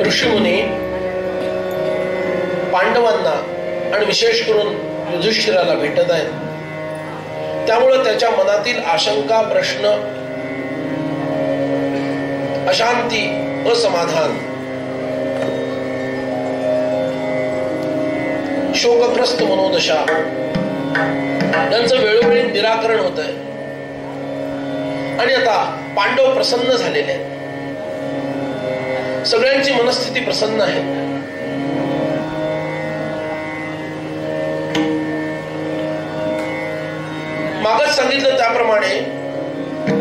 ऋषीमुनी पांडवांना आणि विशेष करून युधिष्ठिराला भेटत आहेत. त्यामुळे त्याच्या मनातील आशंका, प्रश्न, अशांती, असमाधान, शोकग्रस्त मनोदशा यांचं वेळोवेळी निराकरण होत आहे. आणि आता पांडव प्रसन्न झालेले आहेत. सगळ्यांची मनस्थिती प्रसन्न आहे. मागच सांगितलं त्याप्रमाणे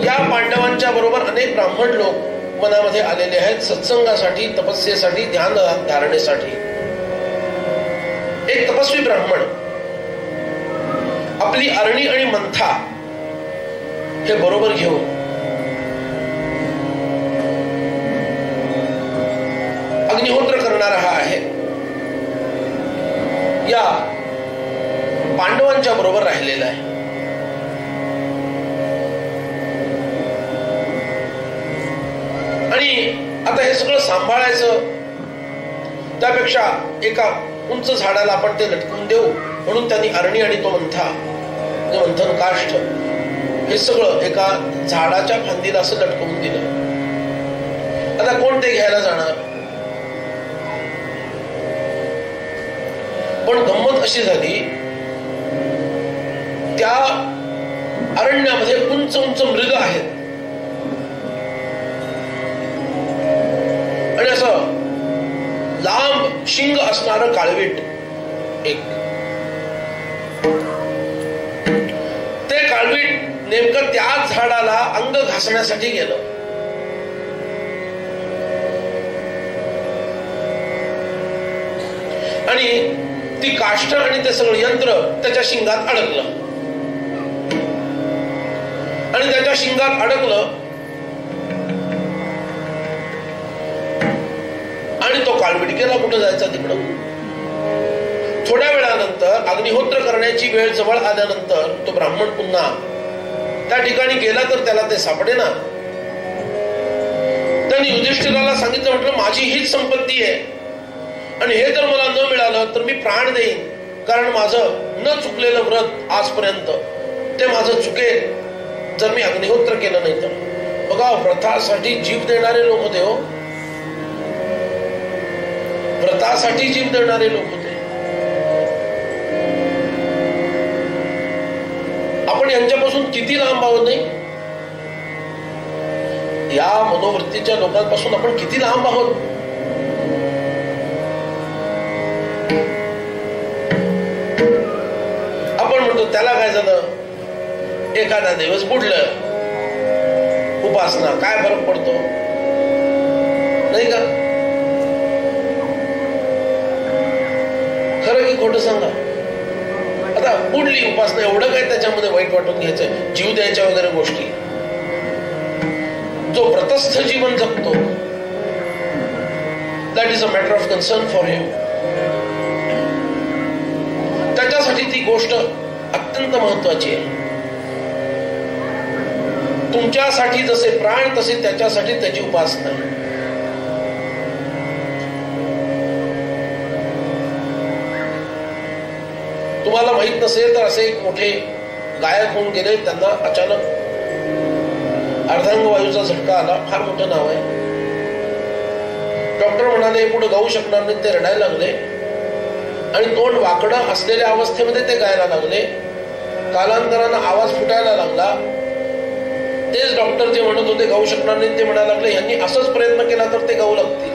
या पांडवांच्या बरोबर अनेक ब्राह्मण लोक मनामध्ये आलेले आहेत सत्संगासाठी, तपस्येसाठी, ध्यान धारणेसाठी. एक तपस्वी ब्राह्मण आपली अरणी आणि मंथा हे बरोबर घेऊन अग्निहोत्र करणारा हा आहे. या पांडवांच्या बरोबर राहिलेला आहे. आणि आता हे सगळं सांभाळायचं त्यापेक्षा एका उंच झाडाला आपण ते लटकून देऊ म्हणून त्यांनी अरणी आणि तो मंथा, मंथन काष्ठ हे सगळं एका झाडाच्या फांदीला असं लटकवून दिलं. आता कोण ते घ्यायला जाणार? पण गंमत अशी झाली, त्या अरण्यामध्ये उंच उंच मृग आहेत आणि असं लांब शिंग असणारं काळवीट एक. ते काळवीट नेमकं त्याच झाडाला अंग घासण्यासाठी गेलं. आणि ती काष्ठ आणि ते सगळं यंत्र त्याच्या शिंगात अडकलं. आणि त्याच्या शिंगात अडकलं आणि तो काळवीट गेला. कुठं जायचा तिकडं. थोड्या वेळानंतर अग्निहोत्र करण्याची वेळ जवळ आल्यानंतर तो ब्राह्मण पुन्हा त्या ठिकाणी गेला तर त्याला ते सापडेना. त्यांनी युधिष्ठिराला सांगितलं, म्हटलं माझी हीच संपत्ती आहे आणि हे जर मला न मिळालं तर मी प्राण देईन, कारण माझं न चुकलेलं व्रत आजपर्यंत ते माझं चुकेल जर मी अग्निहोत्र केलं नाही तर. बघा, व्रतासाठी जीव देणारे लोक होते हो. व्रतासाठी जीव देणारे लोक होते. आपण यांच्यापासून किती लांब आहोत नाही? या मनोवृत्तीच्या लोकांपासून आपण किती लांब आहोत. आपण म्हणतो त्याला काय झालं, एखादा दिवस बुडलं, उपासना काय फरक पडतो, नाही का? खरं की खोटं सांगा. आता बुडली उपासना, एवढं काय त्याच्यामध्ये वाईट वाटून घ्यायचं, जीव द्यायच्या वगैरे गोष्टी. जो व्रतस्थ जीवन जगतो, that is a matter of concern for him. त्याच्यासाठी ती गोष्ट अत्यंत महत्वाची आहे. तुमच्यासाठी जसे प्राण तसे त्याच्यासाठी त्याची उपासना आहे. तुम्हाला माहित नसेल तर असे एक मोठे गायक होऊन गेले, त्यांना अचानक अर्धांगवायूचा झटका आला. फार मोठं नाव आहे. डॉक्टर म्हणाले पुढे गाऊ शकणार नाही. ते रडायला लागले आणि तोंड वाकडं असलेल्या अवस्थेमध्ये ते गायला लागले. कालांतरानं आवाज फुटायला लागला. तेच डॉक्टर जे म्हणत होते गाऊ शकणार नाही ते म्हणायला लागले, यांनी असंच प्रयत्न केला तर ते गाऊ लागतील.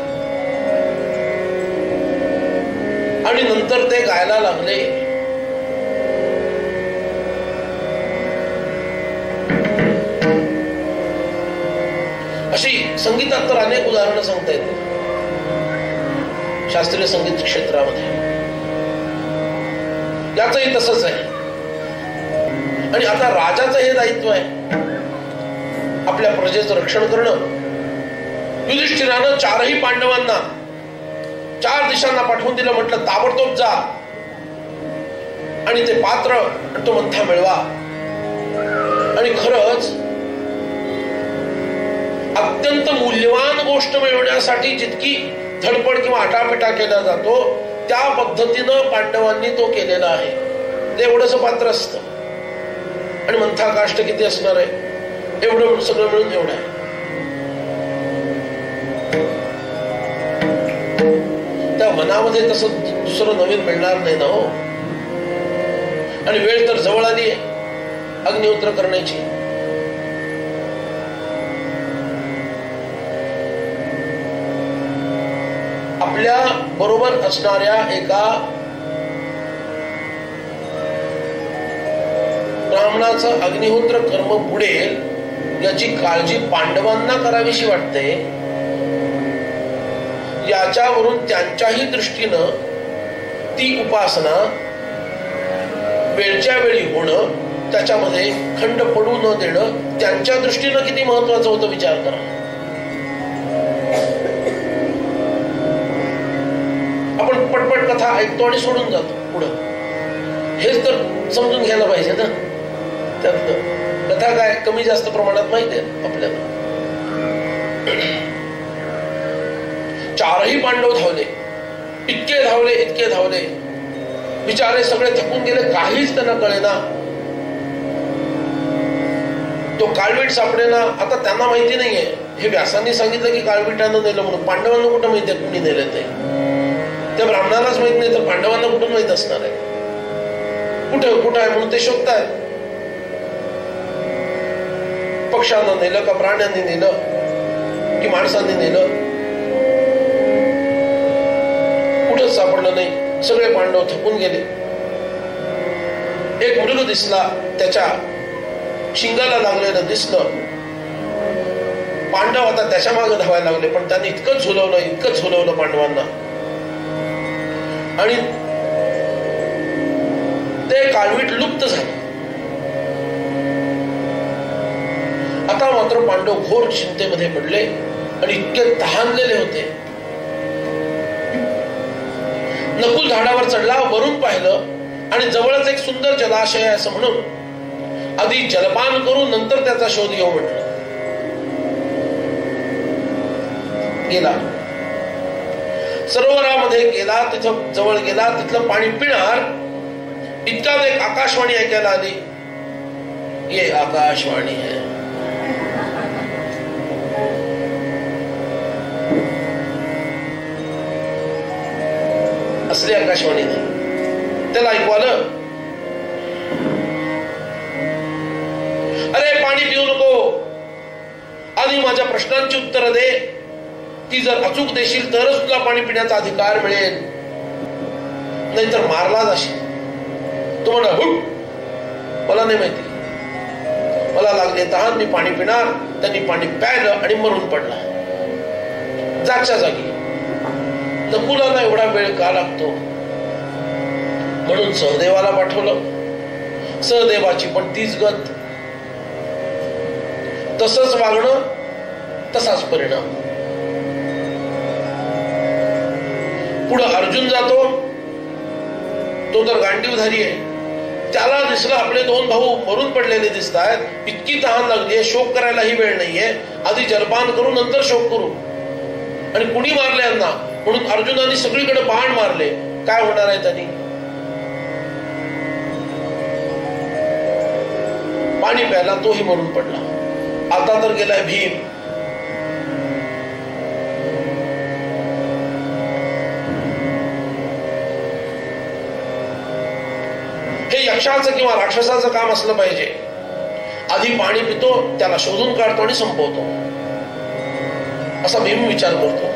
आणि नंतर ते गायला लागले. अशी संगीतात तर अनेक उदाहरणं सांगता येतील. शास्त्रीय संगीत क्षेत्रामध्ये याचंही तसंच आहे. आणि आता राजाचं हे दायित्व आहे आपल्या प्रजेचं रक्षण करणं. युधिष्ठिरानं चारही पांडवांना 4 दिशांना पाठवून दिलं. म्हटलं ताबडतोब जा आणि ते पात्र आणि तो मंथा मिळवा. आणि खरंच अत्यंत मूल्यवान गोष्ट मिळवण्यासाठी जितकी धडपड किंवा आटापिटा केला जातो त्या पद्धतीनं पांडवांनी तो केलेला आहे. ते एवढंच पात्र असतं. आणि मंथा काष्ट किती असणार आहे? एवढं सगळं मिळून एवढं आहे. त्या मनामध्ये तसं दुसरं नवीन मिळणार नाही ना हो. आणि वेळ तर जवळ आली आहे अग्निहोत्र करण्याची. आपल्या बरोबर असणाऱ्या एका ब्राह्मणाचं अग्निहोत्र कर्म बुडेल याची काळजी पांडवांना करावीशी वाटते. याच्यावरून त्यांच्याही दृष्टीनं ती उपासना वेळच्या वेळी होणं, त्याच्यामध्ये खंड पडू न देणं त्यांच्या दृष्टीनं किती महत्वाचं होतं विचार करा. आपण पटपट कथा ऐकतो आणि सोडून जातो पुढं. हेच तर समजून घ्यायला पाहिजे ना. त्यातलं कथा काय कमी जास्त प्रमाणात माहिती आहे आपल्याला. 4ही पांडव धावले. इतके धावले बिचारे सगळे थकून गेले. काहीच त्यांना कळेना. तो काळवीट सापडेना. आता त्यांना माहिती नाहीये. हे व्यासांनी सांगितलं की काळवीटानं नेलं म्हणून. पांडवांना कुठं माहिती आहे कुणी नेलं ते? त्या ब्राह्मणालाच माहित नाही तर पांडवांना कुठून माहित असणार आहे? कुठं आहे म्हणून ते शोधतायत. पक्षानं नेलं का प्राण्यांनी नेलं की माणसांनी नेलं? कुठंच सापडलं नाही. सगळे पांडव थकून गेले. एक मृग दिसला. त्याच्या शिंगाला लागलेलं दिसलं. पांडव आता त्याच्या मागे धावायला लागले. पण त्यांनी इतकं झुलवलं पांडवांना. आणि ते काळवीट लुप्त झालं. आता मात्र पांडव घोर चिंतेमध्ये पडले आणि इतके तहानलेले होते. नकुल झाडावर चढला, वरून पाहिलं आणि जवळच एक सुंदर जलाशय आहे असं म्हणून आधी जलपान करून नंतर त्याचा शोध घेऊ म्हटलं. गेला सरोवरामध्ये गेला. तिथं जवळ गेला. तिथलं पाणी पिणार इतका एक आकाशवाणी ऐकायला आली. ये आकाशवाणी है. असली आकाशवाणी नाही. त्याला ऐकू आलं. अरे पाणी पिऊ नको. आधी माझ्या प्रश्नांची उत्तरं दे. ती जर अचूक देशील तरच तुला पाणी पिण्याचा अधिकार मिळेल. नाहीतर मारला जाशील. तो म्हणा मला नाही माहिती. मला लागले तहान. मी पाणी पिणार. त्यांनी पाणी प्यायलं आणि मरून पडला जागच्या जागी. नकुलाला एवढा वेळ का लागतो म्हणून सहदेवाला पाठवलं. सहदेवाची पण तीच गत. तसंच वागणं तसाच परिणाम. पुढं अर्जुन जातो. तो तर गांडीवधारी आहे. त्याला दिसलं आपले 2 भाऊ मरून पडलेले दिसत आहेत. इतकी तहान लागली. शोक करायलाही वेळ नाहीये. आधी जलपान करू नंतर शोक करू. आणि कुणी मारले यांना म्हणून अर्जुनाने सगळीकडे बाण मारले. काय होणार आहे त्यांनी? पाणी प्यायला तोही मरून पडला. आता तर गेलाय भीम. हे यक्षाचं किंवा राक्षसाचं काम असलं पाहिजे. आधी पाणी पितो, त्याला शोधून काढतो आणि संपवतो, असा भीम विचार करतो.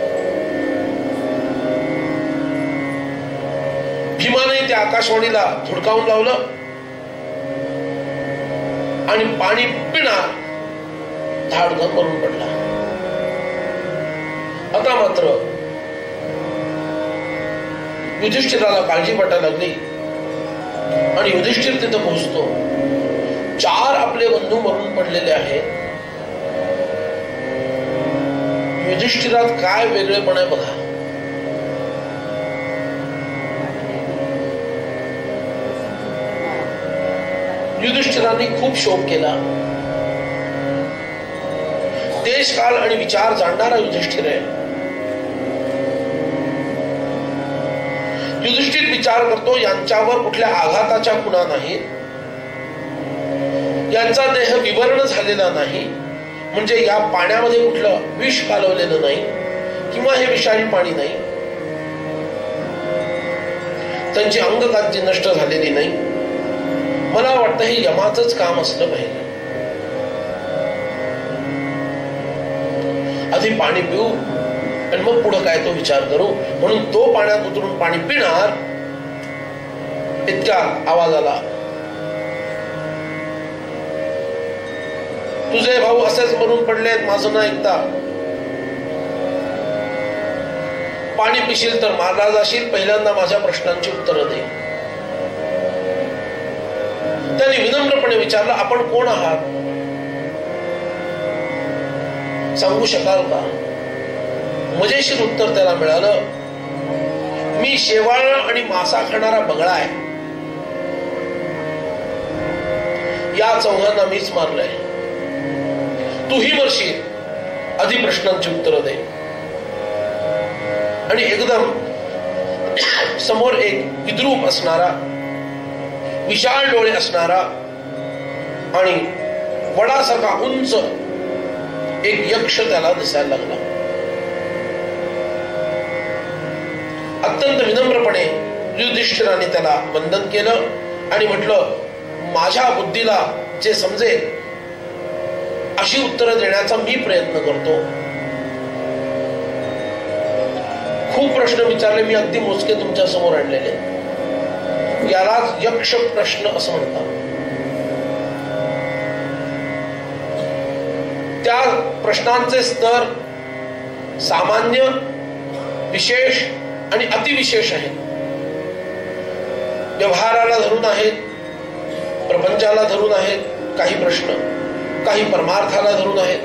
भीमाने त्या आकाशवाणीला धुडकावून लावलं आणि पाणी पिणार धाडकन मरून पडला. आता मात्र युधिष्ठिराला काळजी वाटायला लागली आणि युधिष्ठिर तिथं पोहोचतो. 4 आपले बंधू मरून पडलेले आहेत. युधिष्ठिरात काय वेगळेपण आहे बघा. युधिष्ठिरांनी खूप शोक केला. देश काल आणि विचार जाणणारा युधिष्ठिर आहे. युधिष्ठिर विचार करतो, यांच्यावर कुठल्या आघाताच्या खुणा नाहीत, यांचा देह विवर्ण झालेला नाही, म्हणजे या पाण्यामध्ये कुठलं विष कालवलेलं नाही किंवा हे विषारी पाणी नाही, त्यांची अंगकांती नष्ट झालेली नाही. मला वाटतं हे यमाचंच काम असलं पाहिजे. आधी पाणी पिऊ आणि मग पुढे काय तो विचार करू. म्हणून तो पाण्यात उतरून पाणी पिणार. इतका आवाज आला, तुझे भाऊ असेच मरून पडलेत, माझं ना ऐकता. पाणी पिशील तर मारला जाशील, पहिल्यांदा माझ्या प्रश्नांची उत्तरं दे. त्यांनी विनम्रपणे विचारलं, आपण कोण आहात, सांगू शकाल का? मजेशीर उत्तर त्याला मिळालं, मी शेवाळ आणि मासा खाणारा बगळा आहे. या चौघांना मीच मारलंय. तूही मरशील, आधी प्रश्नांची उत्तरं दे. आणि एकदम समोर एक विद्रूप असणारा, विशाल डोळे असणारा आणि वडासारखा उंच एक यक्ष त्याला दिसायला लागला. अत्यंत विनम्रपणे युधिष्ठिराने त्याला वंदन केलं आणि म्हटलं, माझ्या बुद्धीला जे समजेल अशी उत्तरं देण्याचा मी प्रयत्न करतो. खूप प्रश्न विचारले मी, अगदी मोजके तुमच्या समोर आणलेले. यालाच यक्ष प्रश्न असं म्हणतात. त्या प्रश्नांचे स्तर सामान्य, विशेष आणि अतिविशेष आहेत. व्यवहाराला धरून आहेत, प्रपंचाला धरून आहेत काही प्रश्न, काही परमार्थाला धरून आहेत,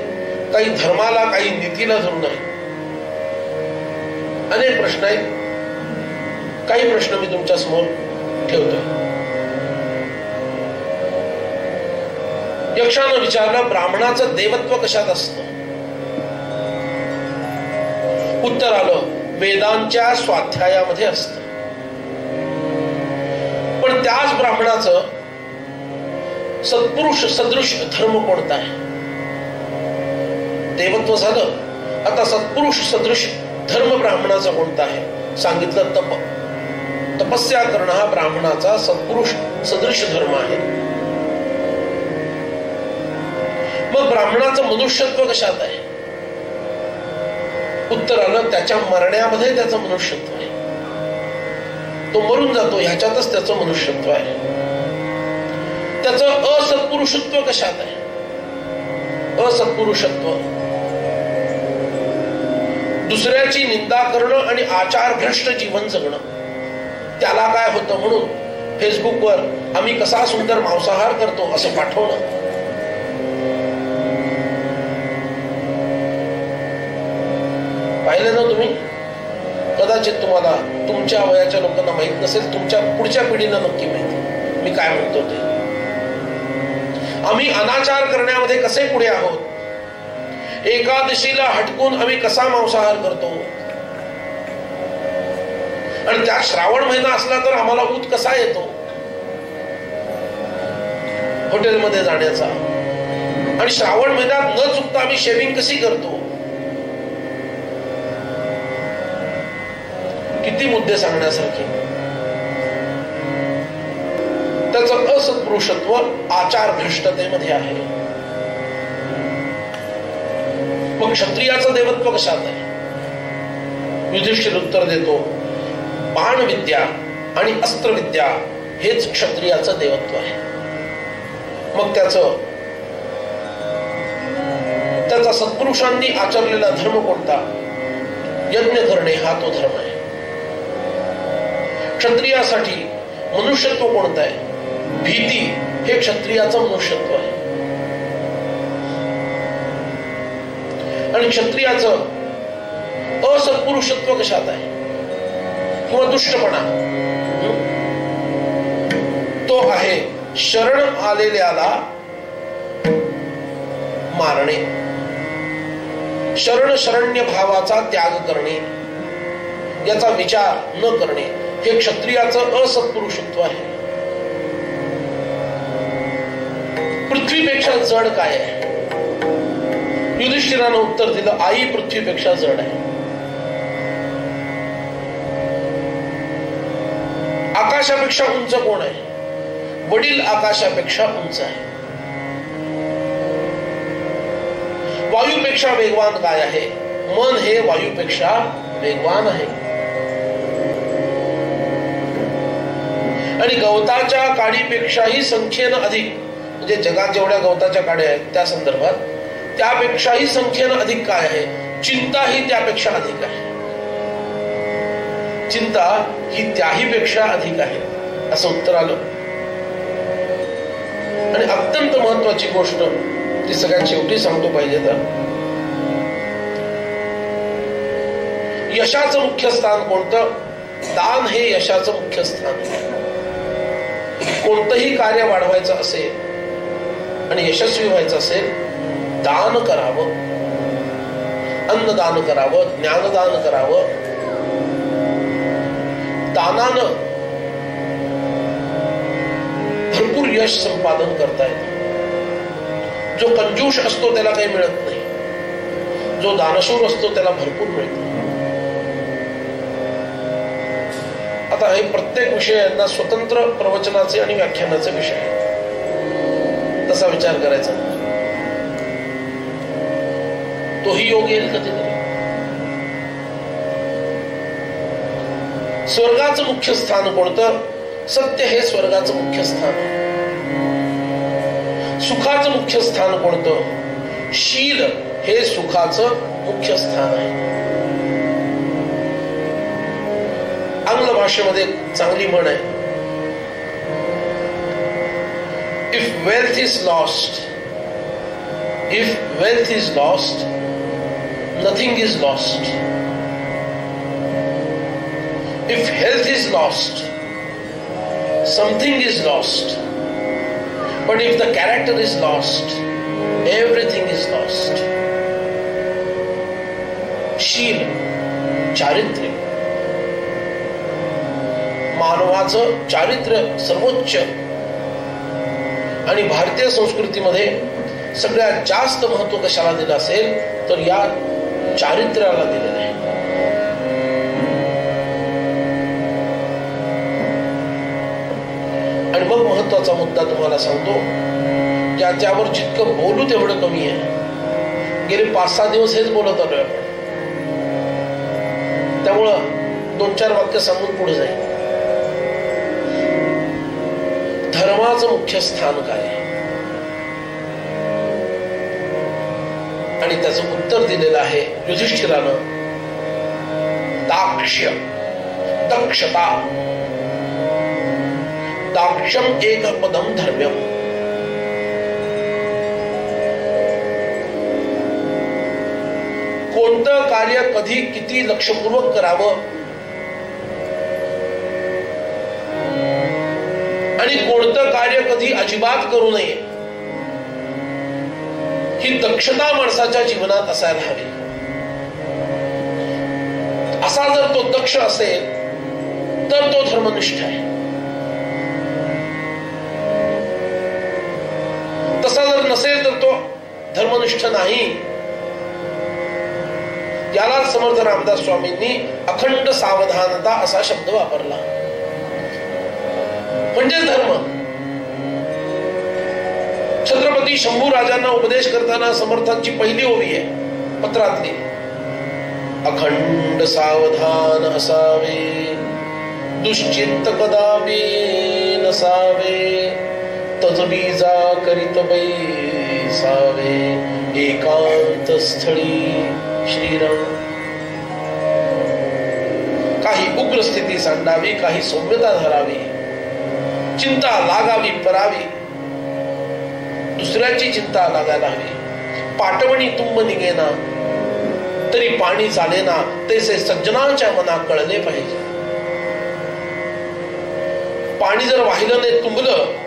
काही धर्माला, काही नीतीला धरून आहेत. अनेक प्रश्न आहेत. काही प्रश्न मी तुमच्या समोर ठेवतोय. यक्षानं विचारलं, ब्राह्मणाचं देवत्व कशात असतं? उत्तर आलं, वेदांच्या स्वाध्यायामध्ये असतं. पण त्याच ब्राह्मणाचं सत्पुरुष सदृश धर्म कोणता आहे? देवत्व झालं, आता सत्पुरुष सदृश धर्म ब्राह्मणाचा कोणता आहे? सांगितलं, तप. तपस्या करणं हा ब्राह्मणाचा सत्पुरुष सदृश धर्म आहे. मग ब्राह्मणाचं मनुष्यत्व कशात आहे? उत्तर आलं, त्याच्या मरण्यामध्ये त्याचं मनुष्यत्व आहे. तो मरून जातो, ह्याच्यातच त्याचं मनुष्यत्व आहे. त्याचं असत्पुरुषत्व कशात आहे? असत्पुरुषत्व दुसऱ्याची निंदा करणं आणि आचार भ्रष्ट जीवन जगणं. त्याला काय होतं म्हणून फेसबुकवर आम्ही कसा सुंदर मांसाहार करतो असं पाठवणं. पाहिलं ना तुम्ही? कदाचित तुम्हाला तुमच्या वयाच्या लोकांना माहित नसेल, तुमच्या पुढच्या पिढीला नक्की माहिती मी काय म्हणतो ते. आम्ही अनाचार करण्यामध्ये कसे पुढे आहोत. एकादशीला हटकून आम्ही कसा मांसाहार करतो. आणि त्या श्रावण महिना असला तर आम्हाला ऊत कसा येतो हॉटेलमध्ये जाण्याचा. आणि श्रावण महिन्यात न चुकता आम्ही शेविंग कशी करतो. किती मुद्दे सांगण्यासारखे. त्याचं असत्पुरुषत्व आचार भ्रष्टतेमध्ये आहे. मग क्षत्रियाचं देवत्व कशात आहे? युधिष्ठिर उत्तर देतो, बाणविद्या आणि अस्त्रविद्या हेच क्षत्रियाचं देवत्व आहे. मग त्याचा सत्पुरुषांनी आचरलेला धर्म कोणता? यज्ञ करणे हा तो धर्म आहे. क्षत्रियासाठी मनुष्यत्व कोणतं आहे? भीती हे क्षत्रियाचं मनुष्यत्व आहे. आणि क्षत्रियाचं असत्पुरुषत्व कशात आहे किंवा दुष्टपणा? तो आहे शरण आलेल्याला मारणे, शरण्य भावाचा त्याग करणे, याचा विचार न करणे. हे क्षत्रियाचं असत्पुरुषत्व आहे. पृथ्वीपेक्षा जड काय आहे? युधिष्ठिरानं उत्तर दिलं, आई पृथ्वीपेक्षा जड आहे. आकाशापेक्षा उंच कोण आहे? वडील आकाशापेक्षा उंच आहे. वायूपेक्षा वेगवान काय आहे? मन हे वायूपेक्षा वेगवान आहे. आणि गवताच्या काडीपेक्षाही संख्येनं अधिक, म्हणजे जगात जेवढ्या गवताच्या काड्या आहेत त्या संदर्भात, त्यापेक्षाही संख्येनं अधिक काय आहे? चिंता ही त्यापेक्षा अधिक आहे. चिंता ही त्याही पेक्षा अधिक आहे, असं उत्तर आलं. आणि अत्यंत महत्वाची गोष्ट ती सगळ्यात शेवटी सांगतो पाहिजे तर, यशाचं मुख्य स्थान कोणतं? दान हे यशाचं मुख्य स्थान आहे. कोणतंही कार्य वाढवायचं असेल आणि यशस्वी व्हायचं असेल, दान करावं, अन्नदान करावं, ज्ञानदान करावं. दानानं भरपूर यश संपादन करता येतं. जो कंजूष असतो त्याला काही मिळत नाही, जो दानशूर असतो त्याला भरपूर मिळतं. आता हे प्रत्येक विषयांना स्वतंत्र प्रवचनाचे आणि व्याख्यानाचे विषय आहे, तसा विचार करायचा. तोही योग येईल कधीतरी. स्वर्गाचं मुख्य स्थान कोणतं? सत्य हे स्वर्गाचं मुख्य स्थान आहे. सुखाचं मुख्य स्थान कोणतं? शील हे सुखाचं मुख्य स्थान आहे. आंग्ल भाषेमध्ये चांगली म्हण आहे, if wealth is lost, if wealth is lost, nothing is lost. If health is lost, something is lost. But if the character is lost, everything is lost. शील, चारित्र्य, मानवाचं चारित्र्य सर्वोच्च. आणि भारतीय संस्कृतीमध्ये सगळ्यात जास्त महत्व कशाला दिलं असेल तर या चारित्र्याला दिलेलं आहे. आणि मग महत्वाचा मुद्दा तुम्हाला सांगतो, ज्यावर जितकं बोलू तेवढं कमी आहे. गेले 5-6 दिवस हेच बोलत आलोय आपण, त्यामुळं 2-4 वाक्य सांगून पुढे जाईल. धर्माचं मुख्य स्थान काय आहे? आणि त्याचं उत्तर दिलेलं आहे युधिष्ठिरानं, दाक्ष्य, दक्षता. दाक्ष्यम एक पदम धर्म्यम. कोणतं कार्य कधी किती लक्षपूर्वक करावं आणि कोणतं कार्य कधी अजिबात करू नये, ही दक्षता माणसाच्या जीवनात असायला हवी. असा जर तो दक्ष असेल तर तो धर्मनिष्ठ आहे. तसा जर नसेल तर तो धर्मनिष्ठ नाही. याला समर्थ रामदास स्वामींनी अखंड सावधानता असा शब्द वापरला, म्हणजे धर्म. छत्रपती शंभू राजांना उपदेश करताना समर्थांची पहिली ओवी आहे पत्रातली, अखंड सावधान असावे, दुश्चित्त कदापि नसावे, तजबीजा करीत बैसावे, एकांत स्थळी श्रीराम. काही उग्र स्थिती सांडावी, काही सौम्यता धरावी, चिंता लागावी परावी, दुसऱ्याची चिंता लागायला हवी. पाटवणी तुंब निघेना तरी पाणी चालेना, तैसे सज्जनाच्या मना कळले पाहिजे. पाणी जर वाहिलं नाही, तुंबलं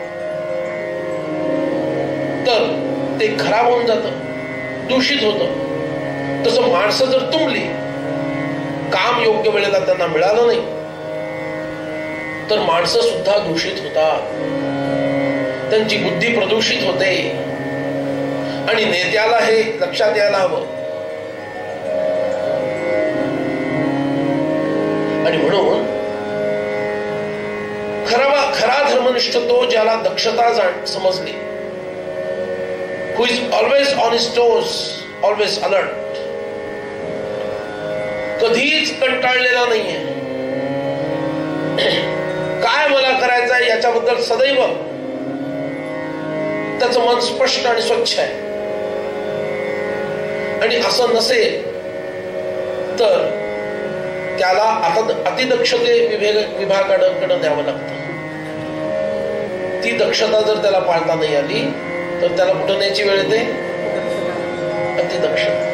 तर ते खराब होऊन जातं, दूषित होतं. तसं माणसं जर तुंबली, काम योग्य वेळेला त्यांना मिळालं नाही तर माणसं सुद्धा दूषित होतात, त्यांची बुद्धी प्रदूषित होते. आणि नेत्याला हे लक्षात यायला हवं. आणि म्हणून खरा धर्मनिष्ठ तो ज्याला दक्षता समजली, who is always on his toes, always alert, कधीच कंटाळलेला नाहीये. काय मला करायचंय याच्याबद्दल सदैव त्याचं मन स्पष्ट आणि स्वच्छ आहे. आणि असं नसेल तर त्याला अतिदक्षते विभागाकडे न्यावं लागतं. ती दक्षता जर त्याला पाळता नाही आली तर त्याला कुठं न्यायची वेळ येते? अतिदक्षता.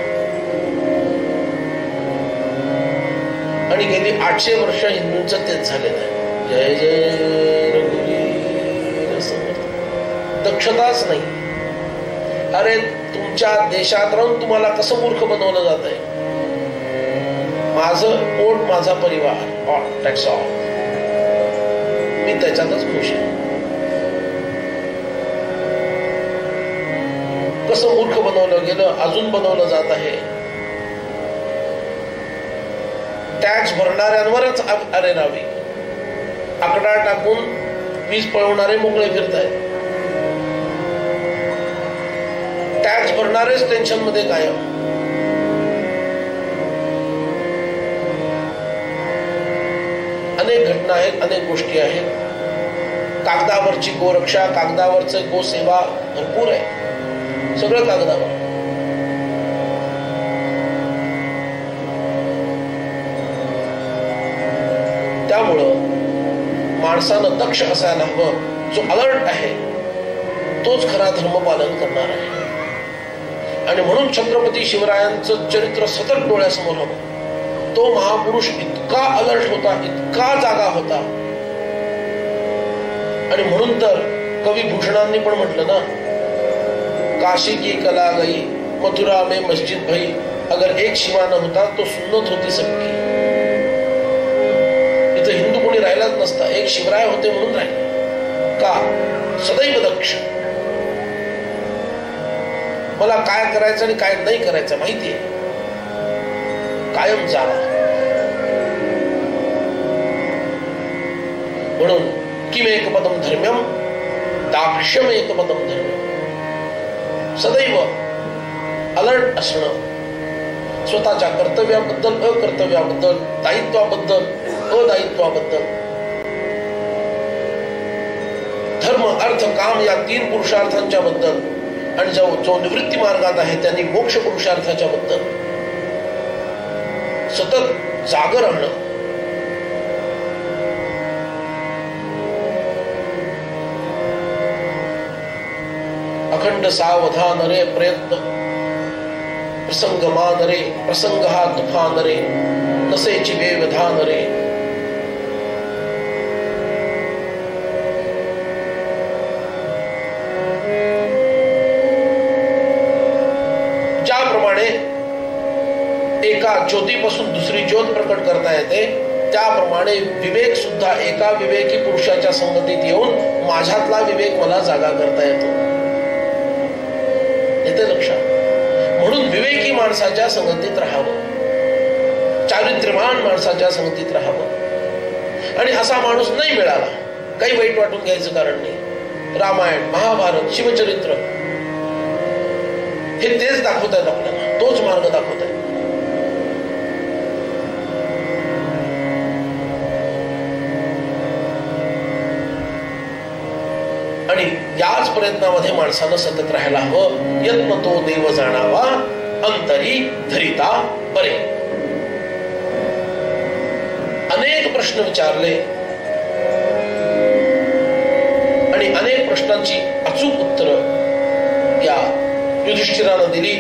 आणि गेली 800 वर्ष हिंदूंचं तेच झालेलं आहे. जय जय रघुवीर समर्थ. दक्षताच नाही. अरे तुमच्या देशात राहून तुम्हाला कसं मूर्ख बनवलं जात आहे? माझं पोट माझा परिवार, टॅक्स ऑल, मी त्याच्यातच खुश आहे. कसं मूर्ख बनवलं गेलं, अजून बनवलं जात आहे. टॅक्स भरणाऱ्यांवरच अरे रावी, आकडा टाकून वीज पळवणारे मोकळे फिरतायत. टॅक्स भरणारेच टेन्शन मध्ये कायम. अनेक घटना आहेत, अनेक गोष्टी आहेत. कागदावरची गोरक्षा, कागदावरचं गोसेवा भरपूर आहे. सगळं कागदावर. त्यामुळं माणसानं दक्ष असायला हवं. जो अलर्ट आहे तोच खरा धर्म पालन करणार आहे. आणि म्हणून छत्रपती शिवरायांचं चरित्र सतत डोळ्यासमोर हवं. तो महापुरुष इतका अलर्ट होता, इतका जागा होता. आणि म्हणून तर कवी भूषणांनी पण म्हटलं ना, काशी की कला गई, मथुरा में मस्जिद भई, अगर एक शिवा न होता तो सुन्नत होती सबकी. इथं हिंदू कोणी राहिलाच नसता, एक शिवराय होते म्हणून राहिले. का? सदैव दक्ष. मला काय करायचं आणि काय नाही करायचं माहितीये. कायम जागा. म्हणून किमेकपदम धर्म्यम दाक्ष्यमेकपदम धर्म्यम. सदैव अलर्ट असणं. स्वतःच्या कर्तव्याबद्दल, अकर्तव्याबद्दल, दायित्वाबद्दल, अदायित्वाबद्दल. धर्म, अर्थ, काम या 3 पुरुषार्थांच्या बद्दल. आणि जो निवृत्ती मार्गात आहे त्यांनी मोक्ष पुरुषार्थाच्या बद्दल सतत जागर राहणं. अखंड सावधान रे प्रयत्न, प्रसंग मान रे, प्रसंग हा तुफान रे, नसेची व्यवधान रे. ज्याप्रमाणे एका ज्योतीपासून दुसरी ज्योत प्रकट करता येते, त्याप्रमाणे विवेक सुद्धा एका विवेकी पुरुषाच्या संगतीत येऊन माझ्यातला विवेक मला जागा करता येतो. येते लक्षात. म्हणून विवेकी माणसाच्या संगतीत राहावं, चारित्र्यवान माणसाच्या संगतीत राहावं. आणि असा माणूस नाही मिळाला, काही वाईट वाटून घ्यायचं कारण नाही. रामायण, महाभारत, शिवचरित्र हे तेच दाखवत आहेत आपल्याला, तोच मार्ग दाखवत आहे. आणि याच प्रयत्नामध्ये माणसानं सतत राहायला हवं. यत्न तो देव जाणावा, अंतरी धरिता बरे. अनेक प्रश्न विचारले आणि अनेक प्रश्नांची अचूक उत्तर या युधिष्ठिरानं दिली.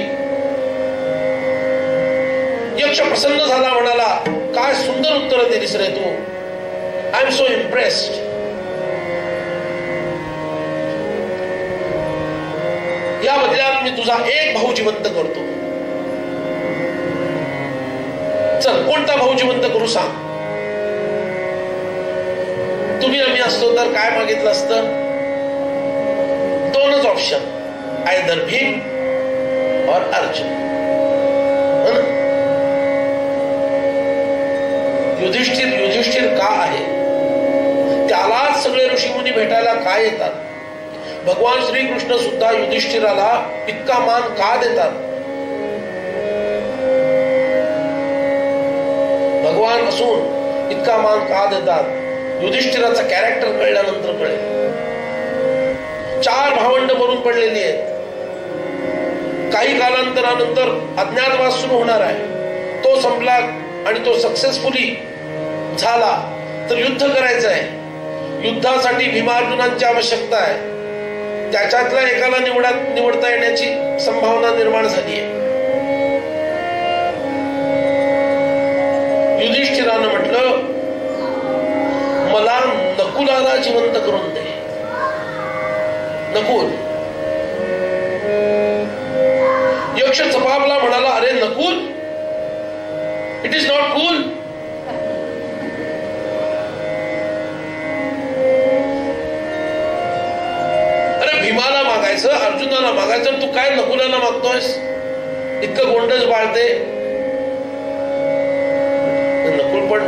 यक्ष प्रसन्न झाला, म्हणाला, काय सुंदर उत्तर दिलीस रे तू. I am so impressed. या बदल्यात मी तुझा एक भाऊ जिवंत करतो. चल, कोणता भाऊ जिवंत करू सांग. तुम्ही आम्ही असतो तर काय मागितलं असतं? दोनच ऑप्शन, आयदर भीम और अर्जुन. युधिष्ठिर का आहे? त्यालाच सगळे ऋषीमुनी भेटायला का येतात? भगवान श्रीकृष्ण सुद्धा युधिष्ठिराला इतका मान का देतात? भगवान असून इतका मान का देतात? युधिष्ठिराचा कॅरेक्टर कळल्यानंतर कळेल. 4 भावंड मरून पडलेली आहेत. काही कालांतरानंतर अज्ञातवास सुरू होणार आहे. तो संपला आणि तो सक्सेसफुली झाला तर युद्ध करायचं आहे. युद्धासाठी भीमार्जुनांची आवश्यकता आहे. त्याच्यातल्या एकाला निवडता येण्याची संभावना निर्माण झाली आहे. युधिष्ठिरानं म्हटलं, मला नकुलाला जिवंत करून दे. नकुल. यक्ष चपापला म्हणाला, अरे Nakul, it is not cool. अरे भीमाला मागायचं, अर्जुनाला मागायचं, तू काय नकुलाला मागतोयस? इतकं गोंडस बाळते. नकुल पण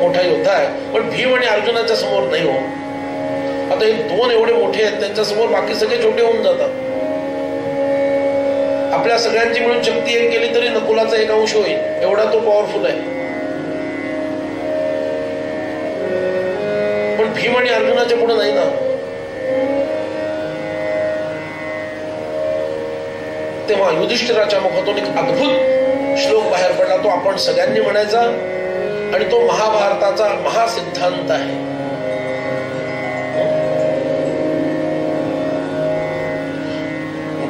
मोठा योद्धा आहे, पण भीम आणि अर्जुनाच्या समोर नाही हो. आता हे 2 एवढे मोठे आहेत, त्यांच्या समोर बाकी सगळे छोटे होऊन जातात. आपल्या सगळ्यांची मिळून शक्ती एक केली तरी नकुलाचा 1 अंश होईल, एवढा तो पॉवरफुल आहे. पण भीम आणि अर्जुनाच्या पुढे नाही ना. तेव्हा युधिष्ठिराच्या मुखातून एक अद्भुत श्लोक बाहेर पडला. तो आपण सगळ्यांनी म्हणायचा आणि तो महाभारताचा महासिद्धांत आहे.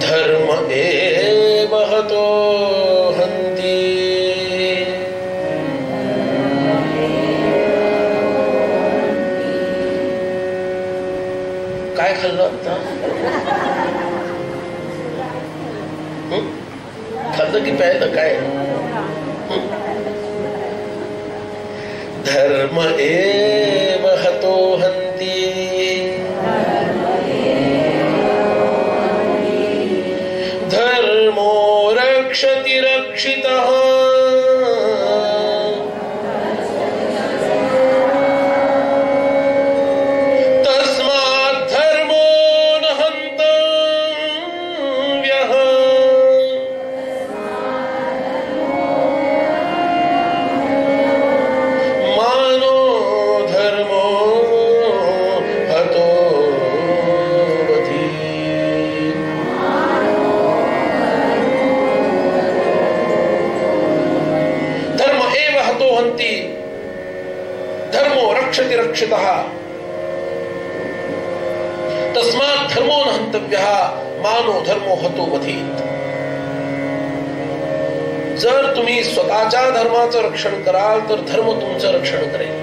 धर्म एव हतो हन्ति. काय खाल्लं आता? खाल्लं की प्यायलं काय? धर्म एव हतो हन्ति. धर्मो रक्षति रक्षितः. तस्मात् धर्मो न हन्तव्यः. मानो धर्मो हतो वधी. धर्म एव हतो हन्ति. धर्मो रक्षति रक्षितः. तस्मात् धर्मो न हन्तव्यः. मानो धर्मो हतो वधीत. जर तुम्ही स्वतःच्या धर्माचं रक्षण कराल तर धर्म तुमचं रक्षण करेल.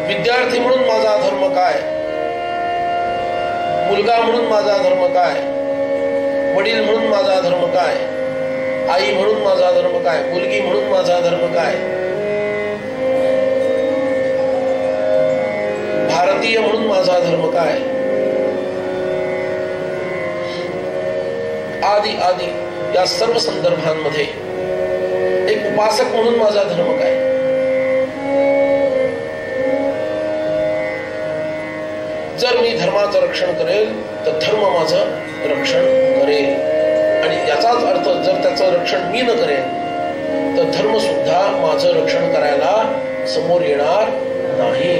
विद्यार्थी म्हणून माझा धर्म काय? मुलगा म्हणून माझा धर्म काय? वडील म्हणून माझा धर्म काय? आई म्हणून माझा धर्म काय? मुलगी म्हणून माझा धर्म काय? भारतीय म्हणून माझा धर्म काय? आदी आदी या सर्व संदर्भांमध्ये एक उपासक म्हणून माझा धर्म काय? जर मी धर्माचं रक्षण करेल तर धर्म माझं रक्षण करेल. आणि याचाच अर्थ जर त्याचं रक्षण मी न करेन तर धर्म सुद्धा माझं रक्षण करायला समोर येणार नाही.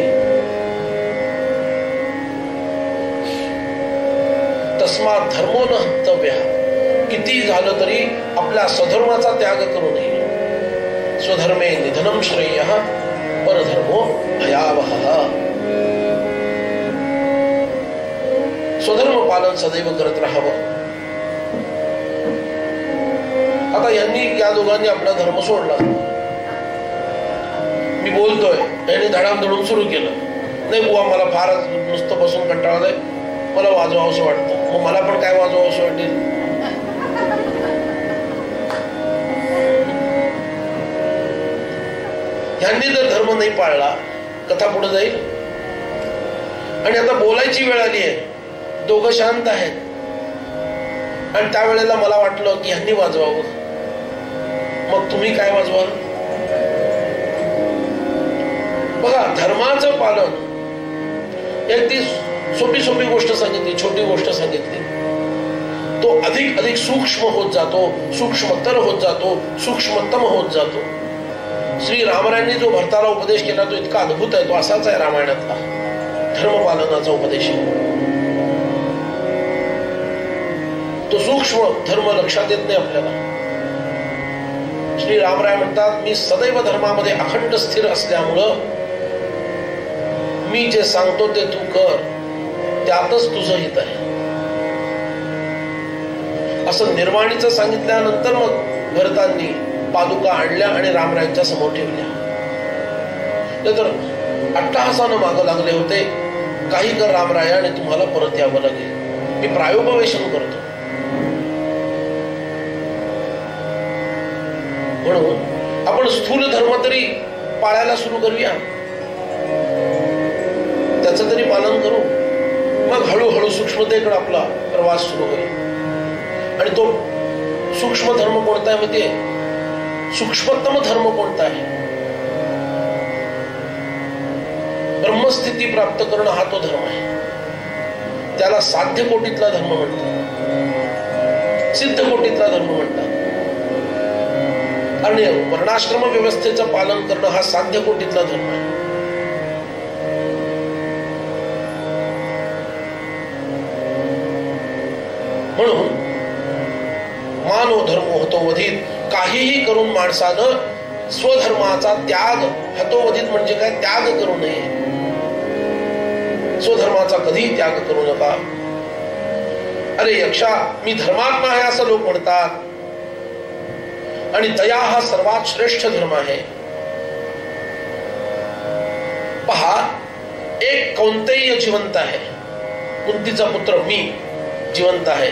तस्मात् धर्मो न हन्तव्यः. किती झालं तरी आपल्या स्वधर्माचा त्याग करू नये. स्वधर्मे निधनम श्रेयः परधर्मो भयावहः. स्वधर्म पालन सदैव करत राहावं. आता यांनी या दोघांनी आपला धर्म सोडला. मी बोलतोय, यांनी धडामधडून सुरू केलं. नाही बुवा, मला फारच नुसतं बसून कंटाळलंय, मला वाजवावं असं वाटतं. मग मला पण काय वाजवावं असं वाटेल? ह्यांनी जर धर्म नाही पाळला, कथा पुढे जाईल. आणि आता बोलायची वेळ आली आहे. दोघं शांत आहेत. आणि त्यावेळेला मला वाटलं की ह्यांनी वाजवावं. मग तुम्ही काय वाजवाल? बघा, धर्माचं पालन, एक ती सोपी सोपी गोष्ट सांगितली, छोटी गोष्ट सांगितली, तो अधिक अधिक सूक्ष्म होत जातो, सूक्ष्मतर होत जातो, सूक्ष्मतम होत जातो. श्री रामरायांनी जो भरताला उपदेश केला तो इतका अद्भुत आहे. तो असाच आहे रामायणातला धर्मपालनाचा उपदेश. तो सूक्ष्म धर्म लक्षात येत नाही आपल्याला. श्री रामराय म्हणतात, मी सदैव धर्मामध्ये अखंड स्थिर असल्यामुळं मी जे सांगतो ते तू कर, त्यातच तुझं हित आहे. असं निर्वाणीचं सांगितल्यानंतर मग भरतांनी पादुका आणल्या आणि रामरायांच्या समोर ठेवल्या. तर अट्टहासानं मागं लागले होते, काही कर रामराया आणि तुम्हाला परत यावं लागेल, मी प्रायोपवेशन करतो. म्हणून आपण स्थूल धर्म तरी पाळायला सुरू करूया, त्याचं तरी पालन करू. मग हळूहळू सूक्ष्मतेकडे आपला प्रवास सुरू होईल. आणि तो सूक्ष्म धर्म कोणता आहे माहितीये? सूक्ष्मतम धर्म कोणता आहे? ब्रह्मस्थिती प्राप्त करणं हा तो धर्म आहे. त्याला साध्य कोटीतला धर्म म्हणतात, सिद्ध कोटीतला धर्म म्हणतात. आणि वर्णाश्रम व्यवस्थेचं पालन करणं हा साध्य कोटीतला धर्म आहे. म्हणून मानव धर्म होतो वधित. काहीही करून माणसानं स्वधर्माचा त्याग, हतोवधित म्हणजे काय? त्याग करू नये. स्वधर्माचा कधी त्याग करू नका. अरे यक्षा, मी धर्मात्मा आहे असं लोक म्हणतात, आणि दया हा सर्वात श्रेष्ठ धर्म आहे. पहा, एक कौंतेय जिवंत आहे, कुंतीचा पुत्र मी जिवंत आहे.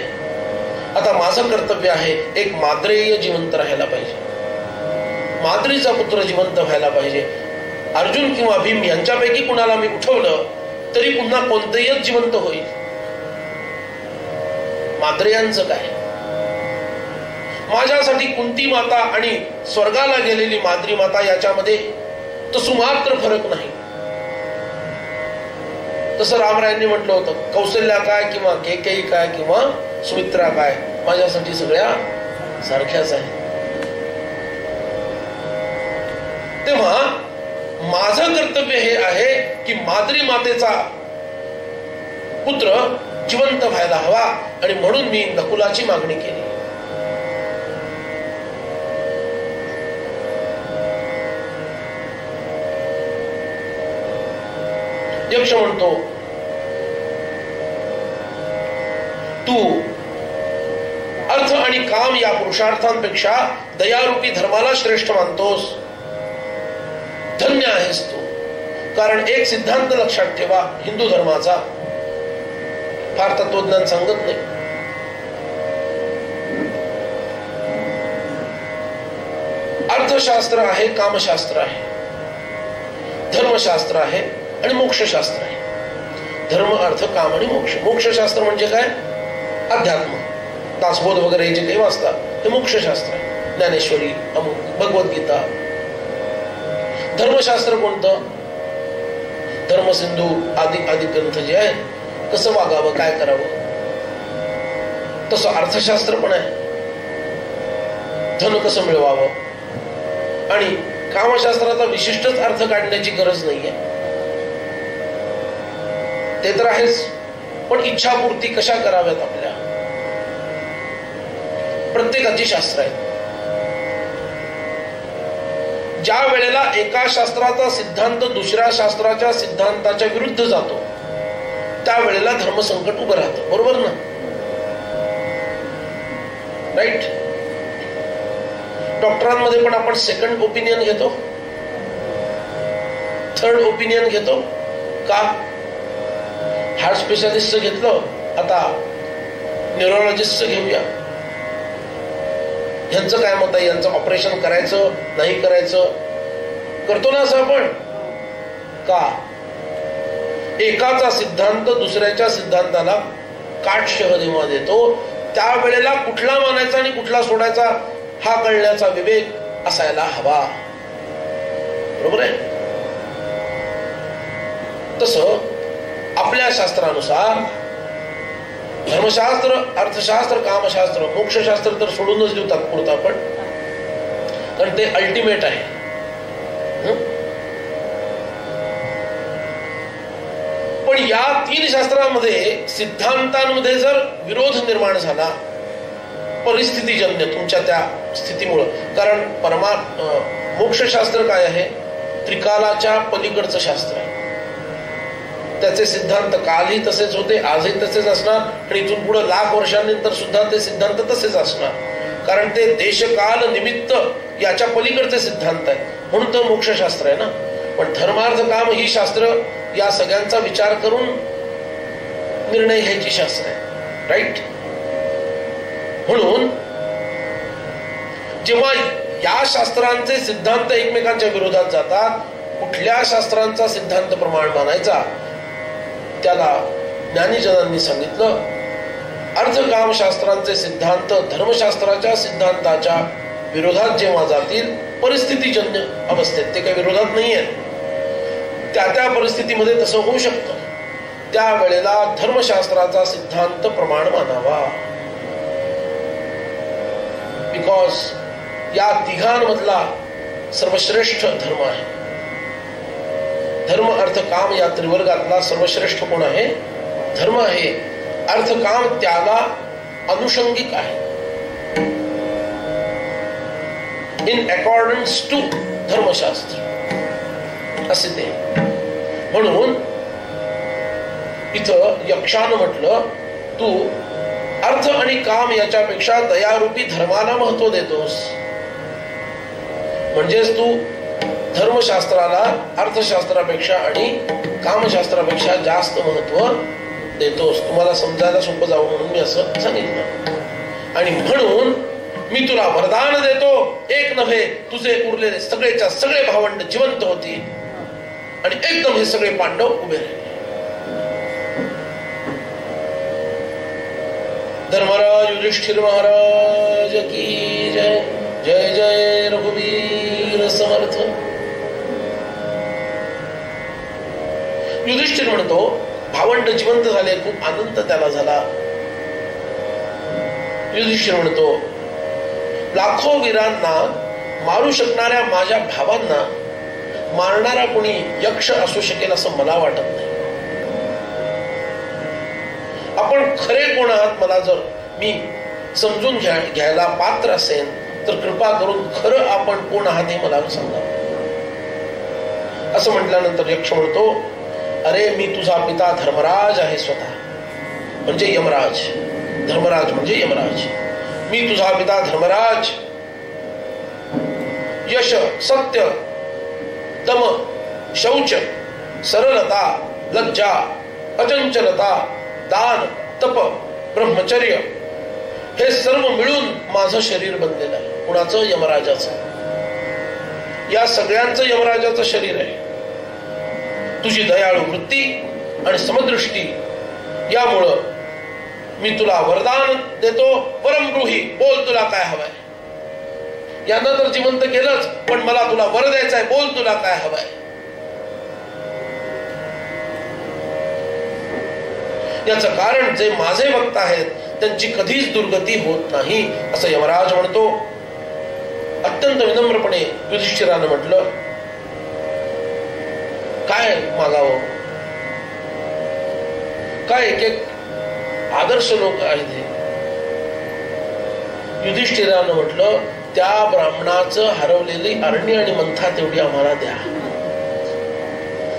आता माझं कर्तव्य आहे एक माद्रेय जिवंत राहायला पाहिजे, माद्रीचा पुत्र जिवंत व्हायला पाहिजे. अर्जुन किंवा भीम यांच्यापैकी कुणाला मी उठवलं तरी पुन्हा कोणतेच जिवंत होईल. माद्रेयांचं काय? माझ्यासाठी कुंती माता आणि स्वर्गाला गेलेली माद्री माता याच्यामध्ये तो सुमात्र फरक नाही. तसं रामरायांनी म्हटलं होतं, कौशल्या काय किंवा केकेयी काय किंवा सुमित्रा काय, माझ्यासाठी सगळ्या सारख्याच आहेत. तेव्हा माझं कर्तव्य हे आहे की माद्री मातेचा पुत्र जिवंत व्हायला हवा, आणि म्हणून मी नकुलाची मागणी केली. यक्ष म्हणतो, तू अर्थ आणि काम या पुरुषार्थांपेक्षा दयारूपी धर्माला श्रेष्ठ मानतोस. धन्य आहेस तू. कारण एक सिद्धांत लक्षात ठेवा हिंदू धर्माचा, फार तत्वज्ञान सांगत नाही. अर्थशास्त्र आहे, कामशास्त्र आहे, धर्मशास्त्र आहे आणि मोक्षशास्त्र आहे. धर्म, अर्थ, काम आणि मोक्ष. मोक्षशास्त्र म्हणजे काय? अध्यात्म, दासबोध वगैरे हे जे काही वाचतात हे मोक्षशास्त्र आहे. ज्ञानेश्वरी, भगवद्गीता. धर्मशास्त्र कोणतं? धर्मसिंधू आदी आदी ग्रंथ जे आहेत, कसं वागावं, काय करावं. तसं अर्थशास्त्र पण आहे, धन कसं मिळवावं. आणि कामशास्त्राचा विशिष्टच अर्थ काढण्याची गरज नाहीये, ते तर आहेच, पण इच्छापूर्ती कशा कराव्यात आपल्या, प्रत्येकाची शास्त्र आहेत. ज्या वेळेला एका शास्त्राचा सिद्धांत दुसऱ्या शास्त्राच्या सिद्धांताच्या विरुद्ध जातो त्यावेळेला धर्मसंकट उभं राहतं. बरोबर ना? राईट. डॉक्टरांमध्ये पण आपण सेकंड ओपिनियन घेतो, थर्ड ओपिनियन घेतो. का? हार्ट स्पेशालिस्टचं घेतलं, आता न्यूरोलॉजिस्टचं घेऊया, ह्यांचं काय मत आहे, यांचं ऑपरेशन करायचं नाही करायचं. करतो ना असं आपण का? एकाचा सिद्धांत दुसऱ्याच्या सिद्धांताला काटशह जेव्हा देतो त्यावेळेला कुठला मानायचा आणि कुठला सोडायचा हा कळण्याचा विवेक असायला हवा. बरोबर आहे? तसं आपल्या शास्त्रानुसार धर्मशास्त्र, अर्थशास्त्र, कामशास्त्र, मोक्षशास्त्र तर सोडूनच देऊ तात्पुरतं आपण, कारण ते अल्टिमेट आहे. पण या तीन शास्त्रांमध्ये सिद्धांतांमध्ये जर विरोध निर्माण झाला परिस्थितीजन्य तुमच्या त्या स्थितीमुळं, कारण मोक्षशास्त्र काय आहे? त्रिकालाच्या पलीकडचं शास्त्र आहे. त्याचे सिद्धांत कालही तसेच होते, आजही तसेच असणार आणि इथून पुढे लाख वर्षांनंतर सुद्धा ते सिद्धांत तसेच असणार, कारण ते देशकाल निमित्त याच्या पलीकडचे सिद्धांत आहेत. म्हणून तर मोक्षशास्त्र आहे ना. पण धर्मार्थ काम ही शास्त्र या सगळ्यांचा विचार करून निर्णय घ्यायची शास्त्र आहे. राईट? म्हणून जेव्हा या शास्त्रांचे सिद्धांत एकमेकांच्या विरोधात जातात, कुठल्या शास्त्रांचा सिद्धांत प्रमाण मानायचा त्याला ज्ञानीजनांनी सांगितलं. अर्थकामशास्त्रांचे सिद्धांत धर्मशास्त्राच्या सिद्धांताच्या विरोधात जेव्हा जातील परिस्थितीजन्य अवस्थेत, ते काही विरोधात नाही आहेत, त्या परिस्थितीमध्ये तसं होऊ शकतं, त्यावेळेला धर्मशास्त्राचा सिद्धांत प्रमाण मानावा. बिकॉज या तिघांमधला सर्वश्रेष्ठ धर्म आहे. धर्म अर्थ काम या त्रिवर्गातला सर्वश्रेष्ठ कोण आहे? धर्म आहे. अर्थ काम त्याला अनुषंगिक आहे, इन अकॉर्डन्स टू धर्मशास्त्र असे ते. म्हणून इथं यक्षानं म्हटलं, तू अर्थ आणि काम याच्यापेक्षा दयारूपी धर्माला महत्व देतोस. म्हणजेच तू धर्मशास्त्राला अर्थशास्त्रापेक्षा आणि कामशास्त्रापेक्षा जास्त महत्व देतोस. तुम्हाला समजायला सोपं जावं म्हणून मी असं सांगितलं. आणि म्हणून मी तुला वरदान देतो, एक नव्हे तुझे उरलेले सगळेच्या सगळे भावंड जिवंत होती आणि एकदम हे सगळे पांडव उभे राहिले. धर्मराज युधिष्ठिर महाराज की जय. जय जय रघुवीर समर्थ. युधिष्ठिर म्हणतो, भावंड जिवंत झाले, खूप आनंद त्याला झाला. युधिष्ठिर म्हणतो, लाखो वीरांना मारू शकणाऱ्या माझ्या भावांना मारणारा कोणी यक्ष असू शकेल असं मला वाटत नाही. आपण खरे कोण आहात मला जर मी समजून घ्यायला पात्र असेल तर कृपा करून खरं आपण कोण आहात हे मला सांगा. असं म्हटल्यानंतर यक्ष म्हणतो, अरे मी तुझा पिता धर्मराज आहे स्वतः, म्हणजे यमराज. धर्मराज म्हणजे यमराज. मी तुझा पिता धर्मराज. यश, सत्य, दम, शौच, सरलता, लज्जा, अचंचलता, दान, तप, ब्रह्मचर्य हे सर्व मिळून माझं शरीर बनलेलं आहे. कुणाचं? यमराजाचं. या सगळ्यांचं यमराजाचं शरीर आहे. तुझी दयाळू वृत्ती आणि समदृष्टी यामुळं मी तुला वरदान देतो. वरम ब्रूही, बोल तुला काय हवंय. यांना तर जिवंत केलंच, पण मला तुला वर द्यायचंय, बोल तुला काय हवंय. याचं कारण जे माझे भक्त आहेत त्यांची कधीच दुर्गती होत नाही असं यमराज म्हणतो. अत्यंत विनम्रपणे युधिष्ठिरानं म्हटलं, काय मागावं? काय एक एक आदर्श लोक आहेत हे. युधिष्ठिरानं म्हटलं, त्या ब्राह्मणाचं हरवलेली अरण्य आणि मंथा तेवढी आम्हाला द्या.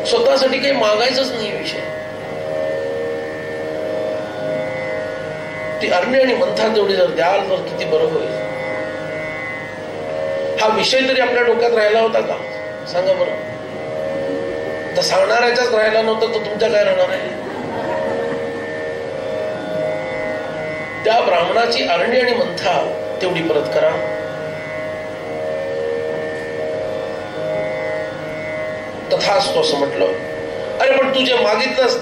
स्वतःसाठी काही मागायचंच नाही विषय. ती अरण्य आणि मंथा तेवढी जर द्याल तर किती बरं होईल. हा विषय तरी आपल्या डोक्यात राहिला होता का? सांगा बरं. तर सांगणाऱ्याच्याच राहिला नव्हता तर तुमच्या काय राहणार आहे? त्या ब्राह्मणाची अरण्य आणि मंथा तेवढी परत करा. तथास्तु असं म्हटलं. अरे पण तू जे मागितलंस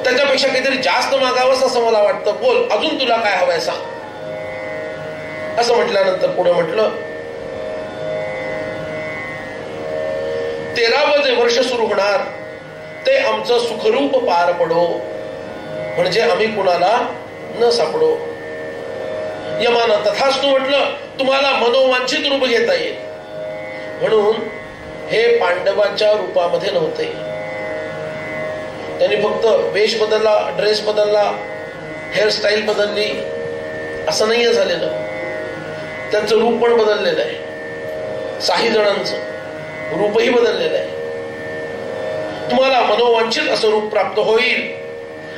त्याच्यापेक्षा काहीतरी जास्त मागावंस असं मला वाटतं. बोल, अजून तुला काय हवंय सांग. असं म्हटल्यानंतर पुढे म्हटलं, 13वं जे वर्ष सुरू होणार ते आमचं सुखरूप पार पडो, म्हणजे आम्ही कुणाला न सापडो. यमानं तथास्तु म्हटलं, तुम्हाला मनोवांछित रूप घेता येईल. म्हणून हे पांडवांच्या रूपामध्ये नव्हते. त्यांनी फक्त वेश बदलला, ड्रेस बदलला, हेअरस्टाईल बदलली असं नाहीये झालेलं. त्यांचं रूप पण बदललेलं आहे. 6 जणांचं रूपही बदललेलं आहे. तुम्हाला मनोवांछित असं रूप प्राप्त होईल.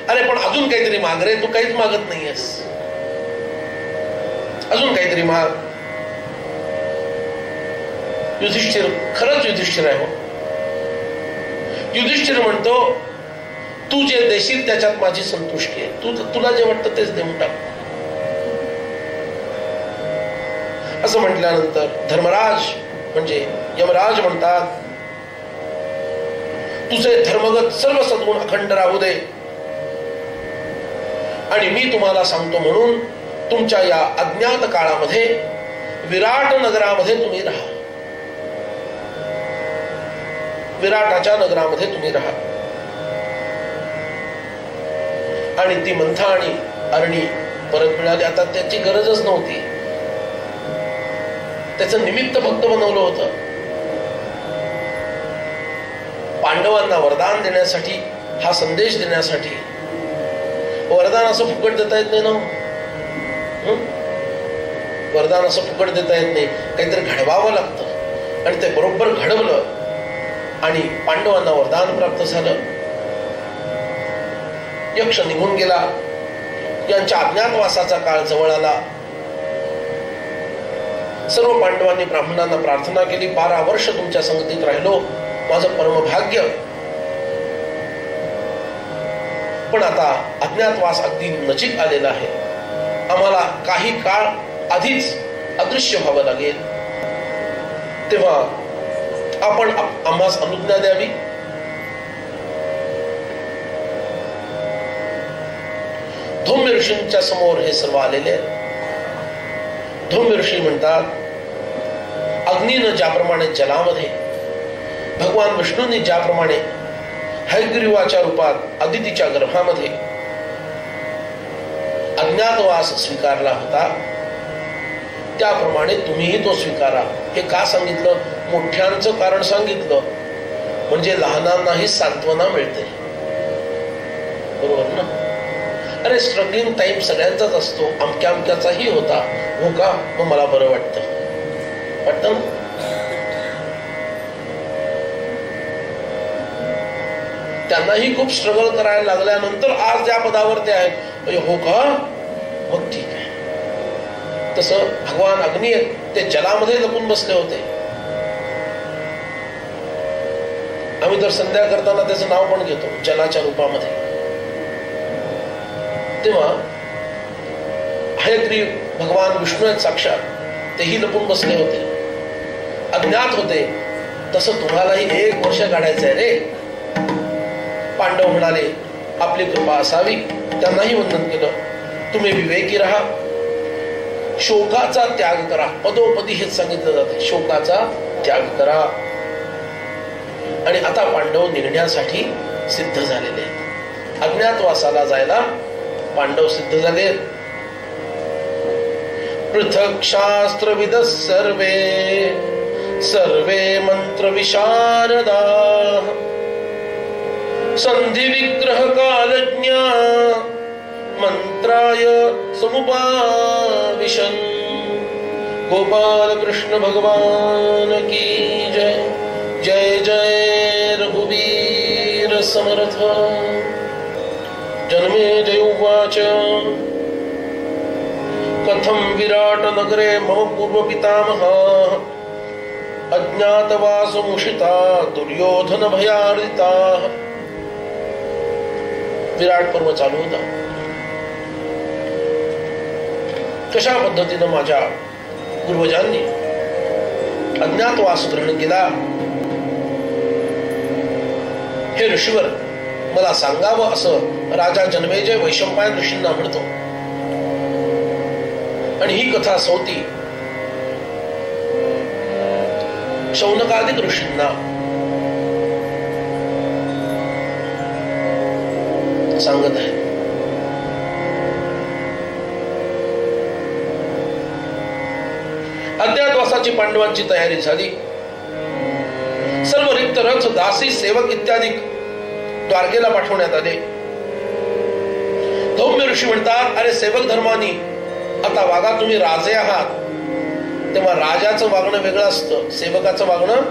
अरे पण अजून काहीतरी माग रे, तू काहीच मागत नाहीयेस, अजून काहीतरी माग. युधिष्ठिर खरंच युधिष्ठिर आहे. युधिष्ठिर म्हणतो, तू जे देशील त्याच्यात माझी संतुष्टी आहे. तुला जे वाटतं तेच देऊन टाक. असं म्हटल्यानंतर धर्मराज म्हणजे यमराज म्हणतात, तुझे धर्मगत सर्व सद्गुण अखंड राहू दे आणि मी तुम्हाला सांगतो म्हणून तुमच्या या अज्ञात काळामध्ये विराट नगरामध्ये तुम्ही राहा. विराटाच्या नगरामध्ये तुम्ही राहा. आणि ती मंथा आणि अरणी परत मिळाली. आता त्याची गरजच नव्हती. त्याचं निमित्त फक्त बनवलं होतं. पांडवांना वरदान देण्यासाठी, हा संदेश देण्यासाठी. वरदान असं फुकट देता येत नाही ना. वरदान असं फुकट देता येत नाही. काहीतरी घडवावं लागतं. आणि ते बरोबर घडवलं आणि पांडवांना वरदान प्राप्त झालं. यक्ष निघून गेला. यांच्या अज्ञातवासाचा काळ जवळ आला. सर्व पांडवांनी ब्राह्मणांना प्रार्थना केली, 12 वर्ष तुमच्या संगतीत राहिलो, माझं परमभाग्य. पण आता अज्ञातवास अगदी नजीक आलेला आहे. आम्हाला काही काळ आधीच अदृश्य व्हावं लागेल. तेव्हा आपण आम्हास अनुज्ञा द्यावी. धौम्य ऋषींच्या समोर हे सर्व आलेले आहेत. धौम्य ऋषी म्हणतात, अग्नीनं ज्याप्रमाणे जलामध्ये, भगवान विष्णूंनी ज्याप्रमाणे हयग्रीवाच्या रूपात अदितीच्या गर्भामध्ये अज्ञातवास स्वीकारला होता, त्याप्रमाणे तुम्हीही तो स्वीकारा. हे का सांगितलं? मोठ्यांचं कारण सांगितलं म्हणजे लहानांनाही सांत्वना मिळते. बरोबर ना? अरे स्ट्रगलिंग टाइम सगळ्यांचाच असतो. अमक्या अमक्याचाही होता. हो का? मग मला बरं वाटतं. त्यांनाही खूप स्ट्रगल करायला लागल्यानंतर आज त्या पदावर ते आहेत. हो का? मग ठीक आहे. तसं भगवान अग्नी ते जलामध्ये लपून बसले होते. आम्ही तर संध्या करताना त्याचं नाव पण घेतो, जलाच्या रूपामध्ये. तेव्हा हयग्रीव भगवान विष्णू आहेत साक्षात, तेही लपून बसले होते, अज्ञात होते. तसं तुम्हालाही 1 वर्ष काढायचं आहे रे. पांडव म्हणाले, आपली कृपा असावी. त्यांनाही वंदन केलं. तुम्ही विवेकी राहा, शोकाचा त्याग करा. पदोपदी हेच सांगितलं जाते, शोकाचा त्याग करा. आणि आता पांडव निघण्यासाठी सिद्ध झालेले आहेत. अज्ञातवासाला जायला पांडव सिद्ध झाले. पृथक शास्त्रविद सर्वे सर्वे मंत्र विशारदा संधि विग्रह कालज्ञ मंत्राय समुपाविशन. गोपाल कृष्ण भगवान की जय. जय जय रघुवीर समर्थ. जन्मेजय उवाच कथं विराट नगरे मम पूर्व पितामहः अज्ञातवासमुषिता दुर्योधन भयार्दिता. विराट पर्व चालू होता. कशा पद्धतीनं माझ्या पूर्वजांनी अज्ञातवास ग्रहण केला हे ऋषीवर मला सांगावं असं राजा जनमेजय वैशंपायन ऋषींना म्हणतो. आणि ही कथा सौती शौनकादिक ऋषींना सांगत आहे. अज्ञातवासाची पांडवांची तयारी झाली. सर्व रिक्त रथ, दासी, सेवक इत्यादी द्वारकेला पाठवण्यात आले. धौम्य ऋषी म्हणतात, अरे सेवक धर्मानी, आता वागा, तुम्ही राजे आहात. तेव्हा राजाचं वागणं वेगळं असतं, सेवकाचं वागणं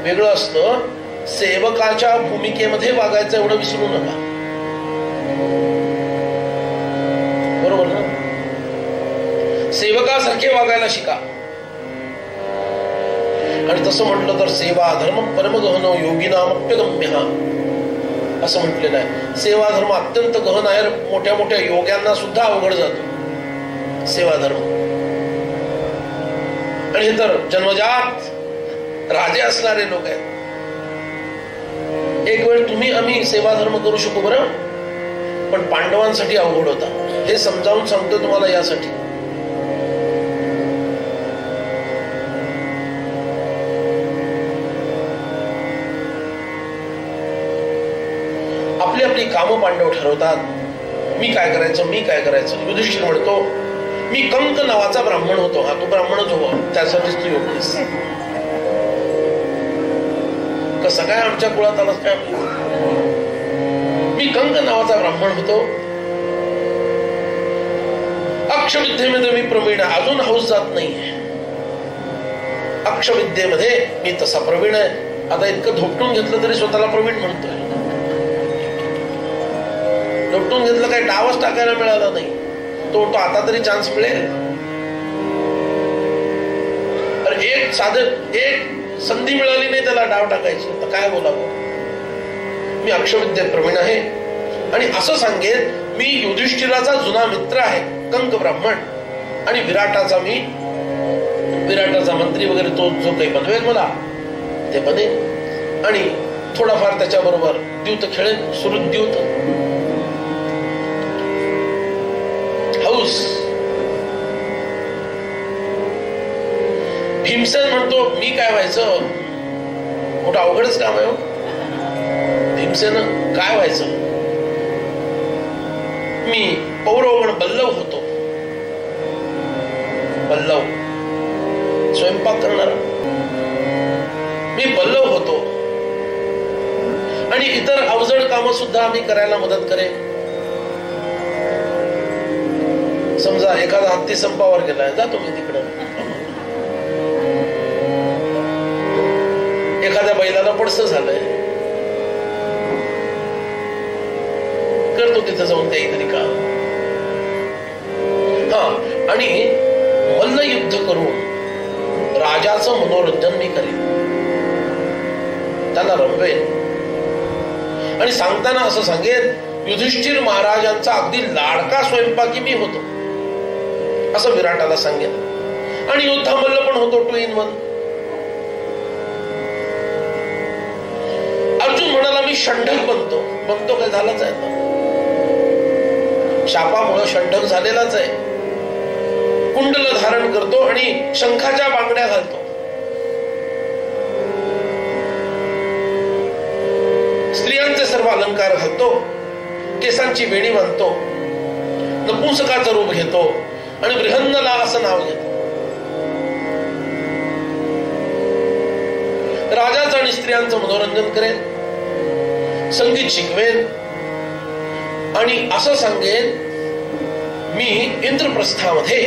वेगळं असतं. सेवकाच्या भूमिकेमध्ये वागायचं एवढं विसरू नका. बरोबर ना? सेवकासारखे वागायला शिका. आणि तसं म्हटलं तर सेवा धर्म परमगहन योगिनामप्यगम्य असं म्हटलेलं आहे. सेवा धर्म अत्यंत गहन आहे. मोठ्या मोठ्या योग्यांना सुद्धा अवघड जातो सेवा धर्म. आणि हे तर जन्मजात राजे असणारे लोक आहेत. एक वेळ तुम्ही आम्ही सेवा धर्म करू शकू बरं, पण पांडवांसाठी अवघड होता. हे समजावून सांगतो तुम्हाला यासाठी. आपली आपली कामं पांडव ठरवतात. मी काय करायचं, मी काय करायचं. युधिष्ठिर म्हणतो, मी कंक नावाचा ब्राह्मण होतो. हा, तू ब्राह्मणच हो, त्यासाठीच तू योग्यस. कसं काय आमच्या कुळात आलास काय? मी कंक नावाचा ब्राह्मण होतो. अक्षविद्येमध्ये मी प्रवीण आहे. अजून हौस जात नाहीये. अक्षविद्येमध्ये मी तसा प्रवीण आहे. आता इतकं धोपटून घेतलं तरी स्वतःला प्रवीण म्हणतोय. धोपटून घेतलं, काही डावच टाकायला मिळाला नाही. तो आता तरी चान्स मिळेल. अरे एक संधी मिळाली नाही त्याला डाव टाकायची, तर काय बोलावं. मी अक्षविद्येत प्रवीण आहे. आणि असं सांगेन, मी युधिष्ठिराचा जुना मित्र आहे, कंक ब्राह्मण. आणि विराटाचा मंत्री वगैरे तो जो काही बनवेल मला ते बनेल. आणि थोडाफार त्याच्याबरोबर द्यूत खेळेल, सुहृद द्यूत. हौस. भीमसेन म्हणतो, मी काय व्हायचं, मोठं अवघडच काम आहे. भीमसेन काय व्हायचं, मी पौरवगण बल्लव होतो. बल्लव स्वयंपाक करणारा मी बल्लव होतो. आणि इतर अवजड कामं सुद्धा मी करायला मदत करेन. समजा एखादा हत्ती संपावर गेलाय, जातो मी तिकडं. एखाद्या बैलाला पडसं झालंय, करतो तिथं जाऊन काहीतरी काम. हा, आणि मल्लयुद्ध करून राजाचं मनोरंजन मी करेन, त्यांना रमवेन. आणि सांगताना असं सांगेन, युधिष्ठिर महाराजांचा अगदी लाडका स्वयंपाकी मी होतो असं विराटाला सांगेन. आणि युद्धामल्ल पण होतो, 2 in 1. अर्जुन म्हणाला, मी षंढक बनतो काय झालाच आहे. शापामुळे षंढक झालेलाच आहे. कुंडल धारण करतो आणि शंखाच्या बांगड्या घालतो. स्त्रियांचे सर्व अलंकार घालतो. केसांची वेणी बांधतो. नपुंसकाचं रूप घेतो आणि बृहन्नला असं नाव घेतो. राजाचं आणि स्त्रियांचं मनोरंजन करेन, संगीत शिकवेन. आणि असं सांगेन, मी इंद्रप्रस्थामध्ये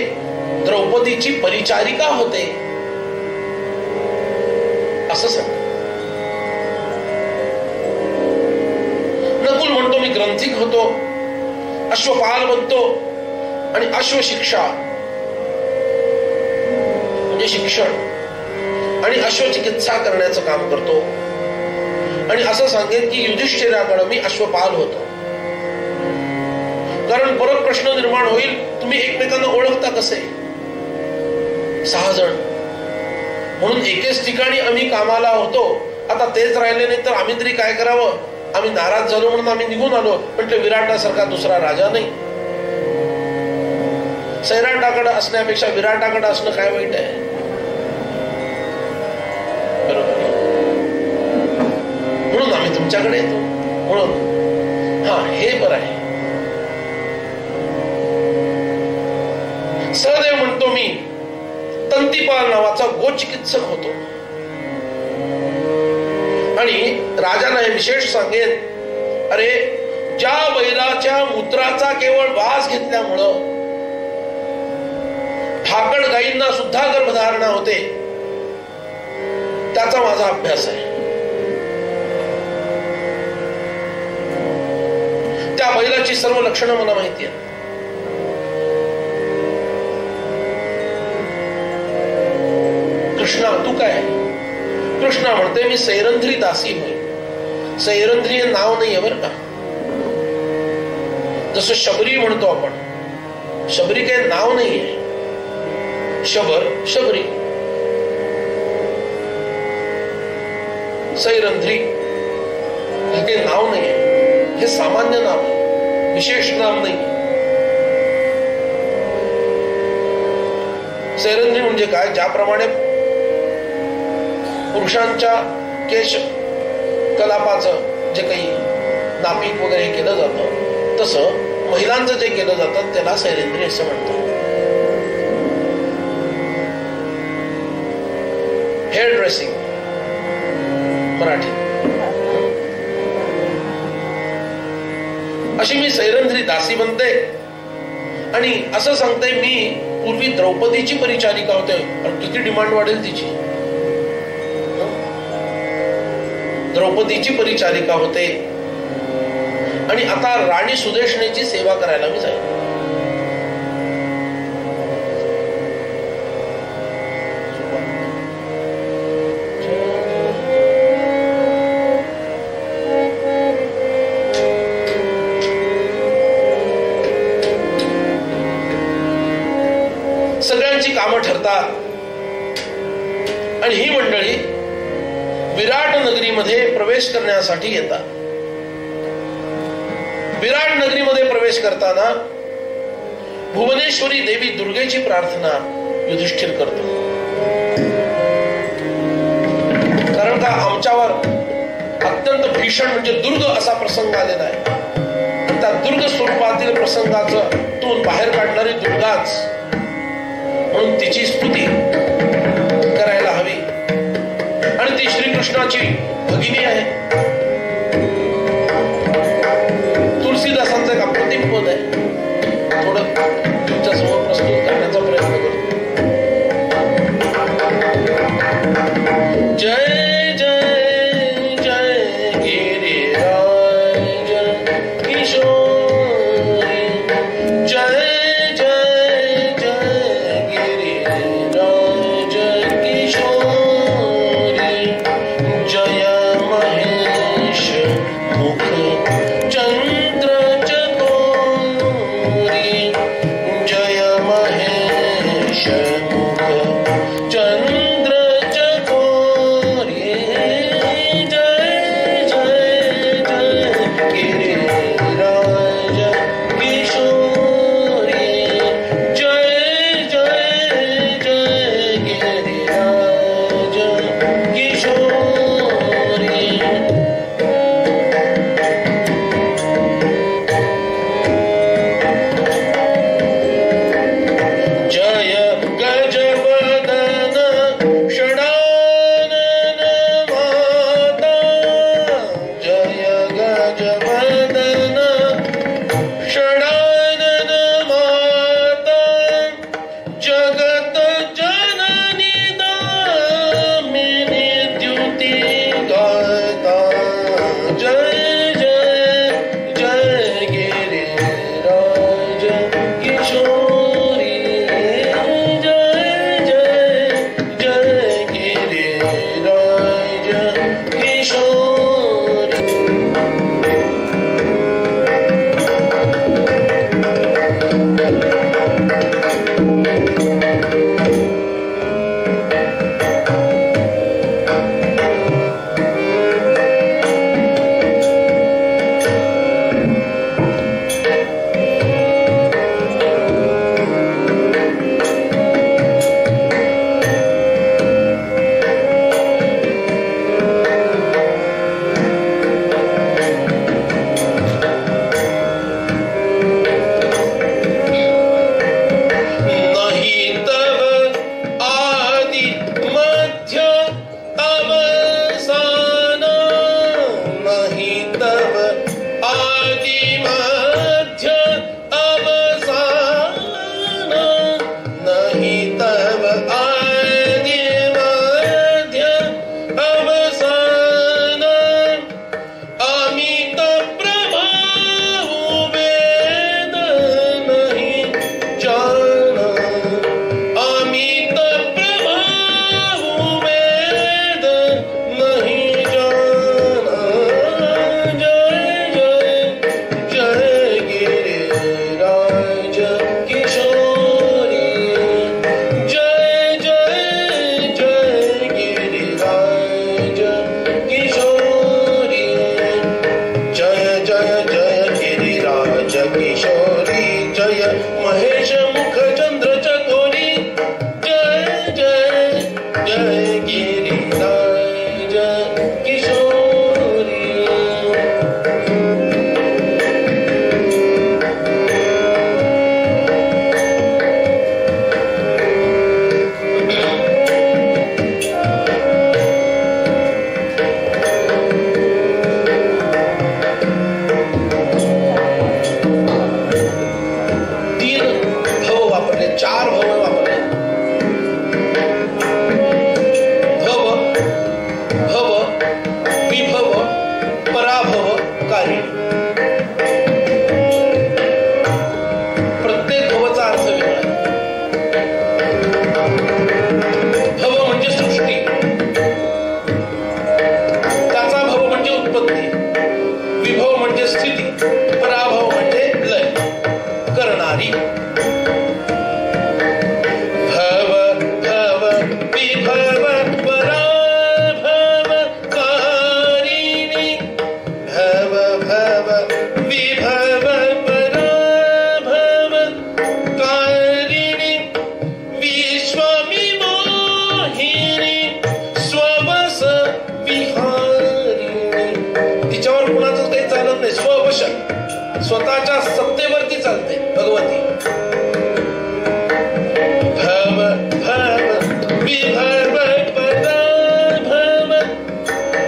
द्रौपदीची परिचारिका होते असं सांग. नकुल म्हणतो, मी ग्रंथिक होतो, अश्वपाल बनतो. आणि अश्वशिक्षा म्हणजे शिक्षण आणि अश्वचिकित्सा करण्याचं काम करतो. आणि असं सांगेन की युधिष्ठिराकडे मी अश्वपाल होतो. कारण परत प्रश्न निर्माण होईल, तुम्ही एकमेकांना ओळखता कसे? 6 जण म्हणून एकेच ठिकाणी आम्ही कामाला होतो. आता तेच राहिले नाही तर आम्ही तरी काय करावं? आम्ही नाराज झालो म्हणून आम्ही निघून आलो. म्हटलं विराटासारखा दुसरा राजा नाही. सैराटाकडे असण्यापेक्षा विराटाकडे असणं काय वाईट आहे? बरोबर. म्हणून आम्ही तुमच्याकडे येतो. म्हणून हा हे बरं आहे. सहदेव म्हणतो मी तंतीपाल नावाचा गोचिकित्सक होतो आणि राजांना हे विशेष सांगेन, अरे ज्या बैलाच्या मूत्राचा केवळ वास घेतल्यामुळं फाकड गायींना सुद्धा गर्भधारणा होते, त्याचा माझा अभ्यास आहे. त्या बैलाची सर्व लक्षणं मला माहिती आहेत. कृष्णा तू काय? कृष्णा म्हणते मी सैरंध्री दासी होय. सैरंध्री हे नाव नाहीये बरं का. जसं शबरी म्हणतो आपण, शबरी काही नाव नाहीये. शबर शबरी, सैरंध्री हे काही नाव नाहीये. हे सामान्य नाव आहे, विशेष नाव नाही. सैरंध्री म्हणजे काय? ज्याप्रमाणे पुरुषांच्या केश कलापाचं जे काही नापिक वगैरे केलं जातं, तसं महिलांचं जे केलं जातं त्याला सैरंध्री असं म्हणतात. Hair dressing Marathi. अशी मी सैरंध्री दासी बनते आणि असं सांगते मी पूर्वी द्रौपदीची परिचारिका होते. किती डिमांड वाढेल तिची. द्रौपदीची परिचारिका होते आणि आता राणी सुदेशनेची सेवा करायला मी जाईल. सगळ्यांची कामं ठरतात आणि ही मंडळी विराट नगरीमध्ये प्रवेश करण्यासाठी येतात. विराट नगरीमध्ये प्रवेश करताना भुवनेश्वरी देवी दुर्गेची प्रार्थना युधिष्ठिर करतो. कारण का आमच्यावर अत्यंत भीषण म्हणजे दुर्ग असा प्रसंग आलेला आहे. त्या दुर्ग स्वरूपातील प्रसंगाचं तून बाहेर काढणारी दुर्गाच, म्हणून तिची स्तुती करायला हवी. आणि ती श्रीकृष्णाची भगिनी आहे. तुलसीदासांचं एक अप्रतिम पद आहे, थोडं तुमच्या समोर प्रस्तुत करण्याचा प्रयत्न करतो. जय जय जय गिरिराज किशोरी, जय जय जय गिरिराज किशोरी, जय महेश मुख चंद्र चकोरी, जय महेश मुख चंद्र चकोरी, जय जय जय गिरिराज किशोरी, जय जय जय गिरिराज किशोरी. जय महेश मुख चंद्र चकोरी जय जय जय गिरिराज किशोरी. चार भव वापरले. भव, भव, विभव, पराभव, कारिणी. प्रत्येक भवचा अर्थ वेगळा. भव म्हणजे सृष्टी, त्याचा भव म्हणजे उत्पत्ती, विभव म्हणजे स्थिती, पराभव म्हणजे लय करणारी. स्वतःच्या सत्तेवरती चालते भगवती. भव भव विभव पराभव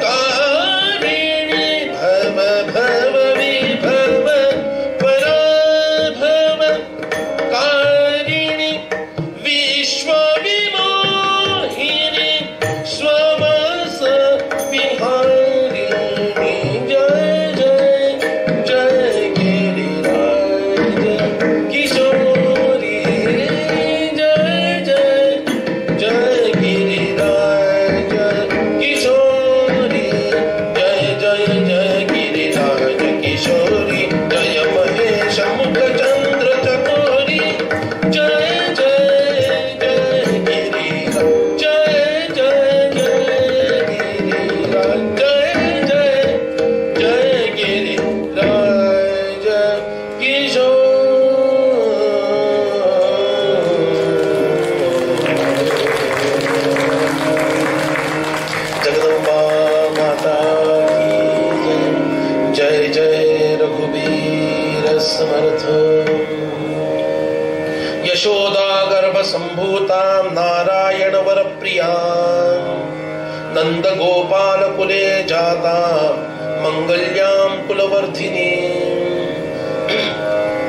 कारिणी. भव भव विभव पराभव कारिणी. विश्वविमोहिनी स्ववस विहारिणी. जय जय जय किशोरी. जय जय जय गिरिराज किशोरी. जय जय जय गिरिराज किशोरी. जय महेश मुख चंद्र चकोरी. जय जय जय गिरिराज. जय जय जय गिरिराज. जय जय जय गिरिराज किशोरी. जगदंबा माता की जय. जय जय रघुवीर समर्थ. यशोदा गर्भ संभूतां नारायण वर प्रियां नंद गोपाल कुले जातां मंगल्यां कुलवर्धिनी.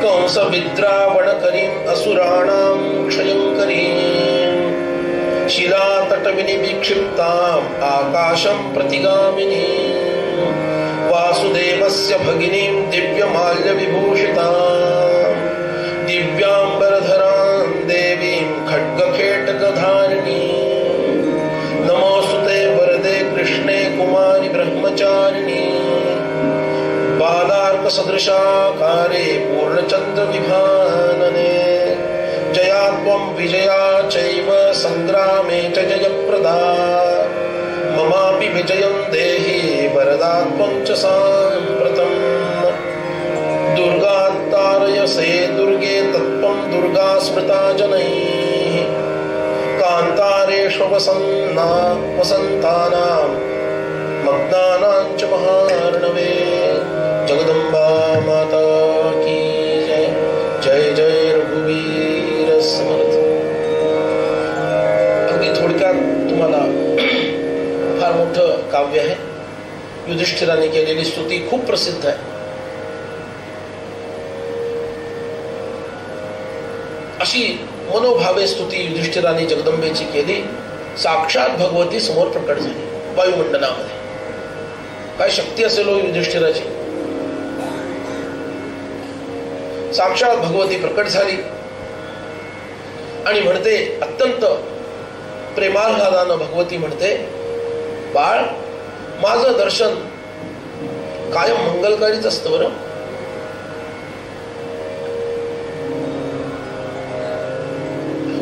कंस विद्रावणकरीं असुराणां क्षयंकरीं शिलातटविनि विक्षिप्ताम् आकाशं प्रतिगामिनी. वासुदेवस्य भगिनीं दिव्यमाल्यविभूषितां दिव्याम्बरधरां देवीं खड्गखेटकधारिणी. नमोस्तुते वरदे कृष्णे कुमारि ब्रह्मचारिणी. बालार्कसदृशाकारे पूर्णचन्द्रविभानने. जया त्वं विजया चैव संग्रामे च जयप्रदा. ममापि विजयं देहि वरदा त्वं च साम्प्रतम्. दुर्गात्तारयसे दुर्गे तत्त्वं दुर्गा स्मृता जनैः. कान्तारेषु वसन्तानां मग्नानां च महार्णवे. जगदंबा माता की जय. जय जय रघुवीर समर्थ. अगदी थोडक्यात तुम्हाला फार मोठं काव्य आहे. युधिष्ठिराने केलेली स्तुती खूप प्रसिद्ध आहे. अशी मनोभावे स्तुती युधिष्ठिराने जगदंबेची केली. साक्षात भगवती समोर प्रकट झाली वायुमंडलामध्ये. काय शक्ती असेल हो युधिष्ठिराची. साक्षात भगवती प्रकट झाली आणि म्हणते अत्यंत प्रेमाह्लादानं भगवती म्हणते, बाळ माझं दर्शन कायम मंगलकारीच असतं बरं.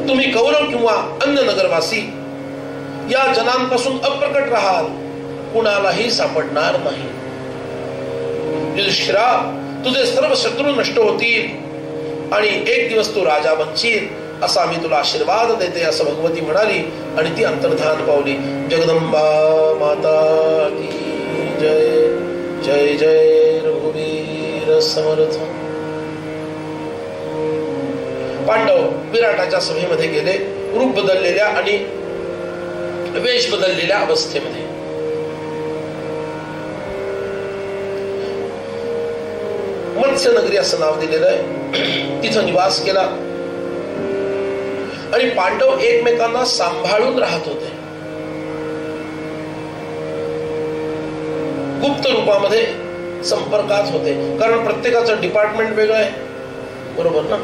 तुम्ही कौरव किंवा अन्य नगरवासी या जनांपासून अप्रकट राहाल, कुणालाही सापडणार नाही. युधिष्ठिरा तुझे सर्व शत्रू नष्ट होतील. आणि एक दिवस तू राजा बनशील असा मी तुला आशीर्वाद देते असं भगवती म्हणाली आणि ती अंतर्धान पावली. जगदंबा माता की जय. जय जय रघुवीर समर्थ. पांडव विराटाच्या सभेमध्ये गेले, रूप बदललेल्या आणि वेश बदललेल्या अवस्थेमध्ये. मत्स्य नगरी असं नाव दिलेलं आहे. तिथं निवास केला आणि पांडव एकमेकांना सांभाळून राहत होते. गुप्त रूपामध्ये संपर्कात होते, कारण प्रत्येकाचं डिपार्टमेंट वेगळं आहे, बरोबर ना.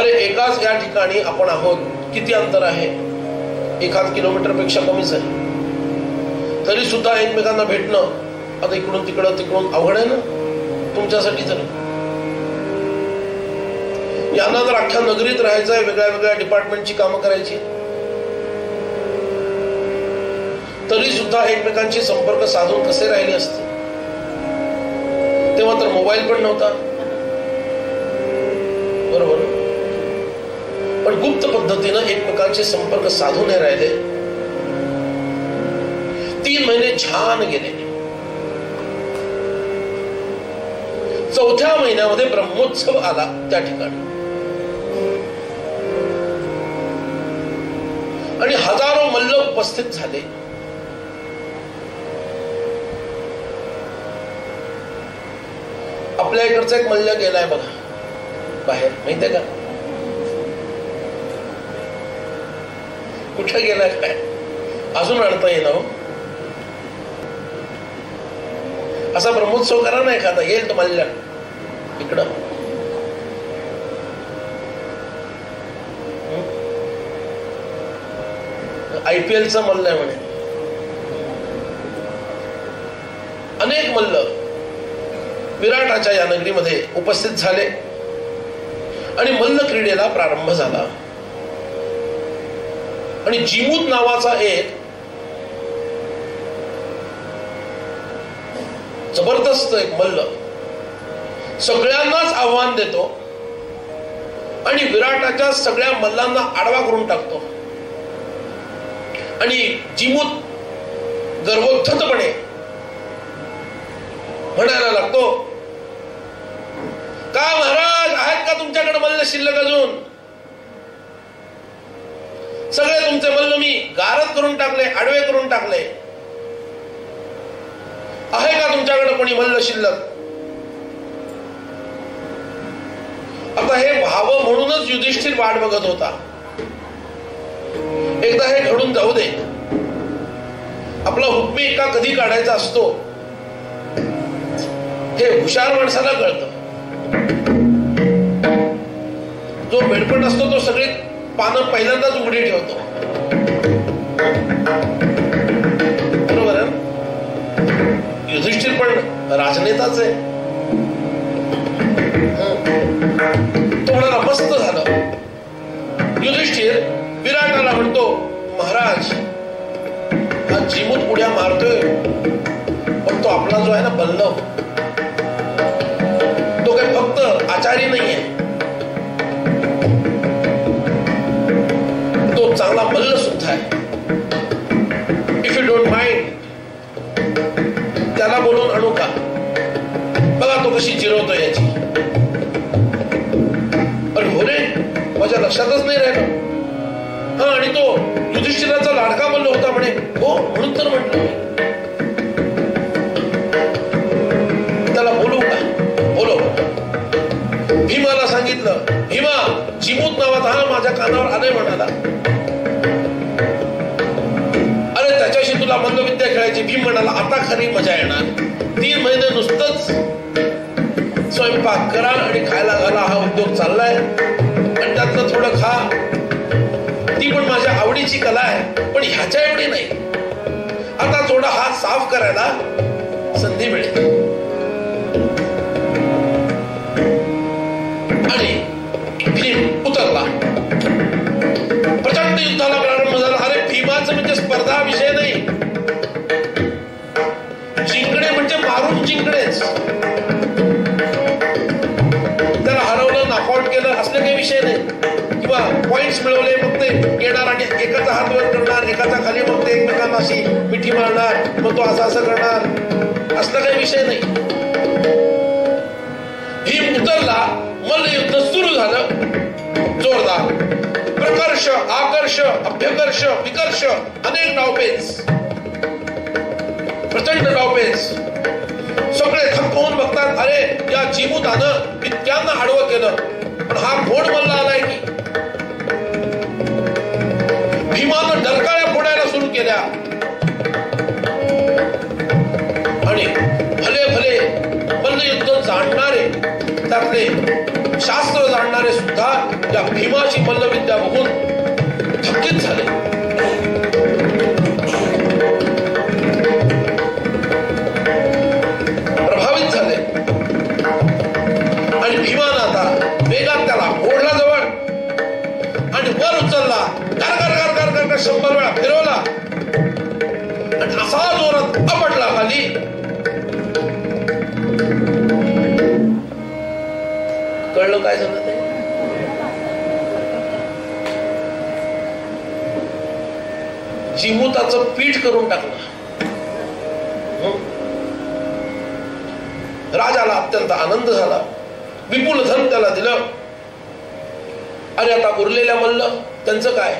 अरे एकाच या ठिकाणी आपण आहोत, किती अंतर आहे, 1 किलोमीटर पेक्षा कमीच आहे, तरी सुद्धा एकमेकांना भेटणं आता इकडून तिकडं तिकडून अवघड आहे ना तुमच्यासाठी. तर यांना जर अख्ख्या नगरीत राहायचं आहे, वेगळ्या वेगळ्या डिपार्टमेंटची कामं करायची, तरी सुद्धा एकमेकांशी संपर्क साधून कसे राहिले असते. तेव्हा तर मोबाईल पण नव्हता, बरोबर. पण गुप्त पद्धतीनं एकमेकांशी संपर्क साधून राहिले. 3 महिने छान गेले. 4थ्या महिन्यामध्ये ब्रह्मोत्सव आला त्या ठिकाणी आणि हजारो मल्ल उपस्थित झाले. आपल्या इकडचा एक मल्ल गेलाय बघा बाहेर, माहितीये का कुठे गेलाय, काय अजून आणता येणार. असा ब्रह्मोत्सव करा ना एखादा, येईल तर मल्ल इकडं. IPL मल्ल आहे म्हणे. अनेक मल्ल विराटाच्या या नगरीमध्ये उपस्थित झाले आणि मल्ल क्रीडेला प्रारंभ झाला. आणि जिमूत नावाचा एक जबरदस्त एक मल्ल सगळ्यांनाच आव्हान देतो आणि विराटाच्या सगळ्या मल्लांना आडवा करून टाकतो. आणि जिमूत गर्वोत्थतपणे म्हणायला लागतो, का महाराज आहेत का तुमच्याकडे मल्ल शिल्लक अजून? सगळे तुमचे मल्ल मी गारद करून टाकले, आडवे करून टाकले. आहे का तुमच्याकडे कोणी मल्ल शिल्लक? आता हे व्हावं म्हणूनच युधिष्ठिर वाट बघत होता. एकदा हे घडून जाऊ दे. आपला हुकमी एका कधी काढायचा असतो हे हुशार माणसाला कळतं. जो बेडपट असतो तो सगळे पानं पहिल्यांदाच उघडी ठेवतो, बरोबर आहे. युधिष्ठिर पण राजनेताच आहे. तो म्हणाला मस्त झालं. युधिष्ठिर विराटाला म्हणतो, महाराज हा जिमूत उड्या मारतोय, पण तो आपला जो आहे ना बल्लव, तो काही फक्त आचारी नाहीये, तो चांगला मल्ल सुद्धा आहे. इफ यू डोंट माइंड त्याला बोलून आणू का? बघा तो कशी जिरवतो याची. अरे हो रे, माझ्या लक्षातच नाही राहिलं. हा, आणि तो युधिष्ठिराचा लाडका मल्ल होता म्हणे. हो, म्हणून तर म्हटलं त्याला बोलू का? बोलो. भीमाला सांगितलं, भीमा जिमूत नावाचा हा माझ्या कानावर आलंय म्हणाला. अरे त्याच्याशी तुला मल्लविद्या खेळायची. भीम म्हणाला, आता खरी मजा येणार. 3 महिने नुसतंच स्वयंपाक करा आणि खायला घाला हा उद्योग चाललाय, आणि त्यातलं थोडं खा. ती पण माझ्या आवडीची कला आहे, पण ह्याच्या एवढी नाही. आता थोडा हात साफ करायला संधी मिळेल. आणि भीम उतरला. प्रचंड युद्धाला प्रारंभ झाला. अरे भीमाचं म्हणजे स्पर्धा विषय नाही, जिंकणे म्हणजे मारून जिंकणेच. त्याला हरवलं केलं असले काही विषय नाही, किंवा पॉइंट्स मिळवले मग ते येणार आणि एकाचा हात वर करणार, एकाचा खाली, मग ते एकमेकांना अशी मिठी मारणार, मग तो असं करणार, असला काही विषय नाही. भीम उतरला, मल्लयुद्ध सुरू झालं. जोरदार प्रकर्ष, आकर्ष, अभ्यकर्ष, विकर्ष, अनेक डावपेच, प्रचंड डावपेच. सगळे थक्क होऊन बघतात, अरे या जीमूतानं इतक्यांना आडवं केलं, पण हा फोड मल्ला आलाय की. भीमानं डरकाळ्या फोडायला सुरू केल्या आणि भले भले मल्लयुद्ध जाणणारे, त्यातले शास्त्र जाणणारे सुद्धा या भीमाची मल्लविद्या बघून थक्कीत झाले. प्रभावित झाले. आणि भीमानं आता वेगात त्याला ओढला जवळ आणि वर उचलला, कर कर कर कर कर 100 वेळा फिरवला आणि असा जोरात आपटला खाली. कळलं काय झालं ते? जीमूताचं पीठ करून टाकलं. राजाला अत्यंत आनंद झाला. विपुल धन त्याला दिलं. अरे आता उरलेल्या मल्ल त्यांचं काय?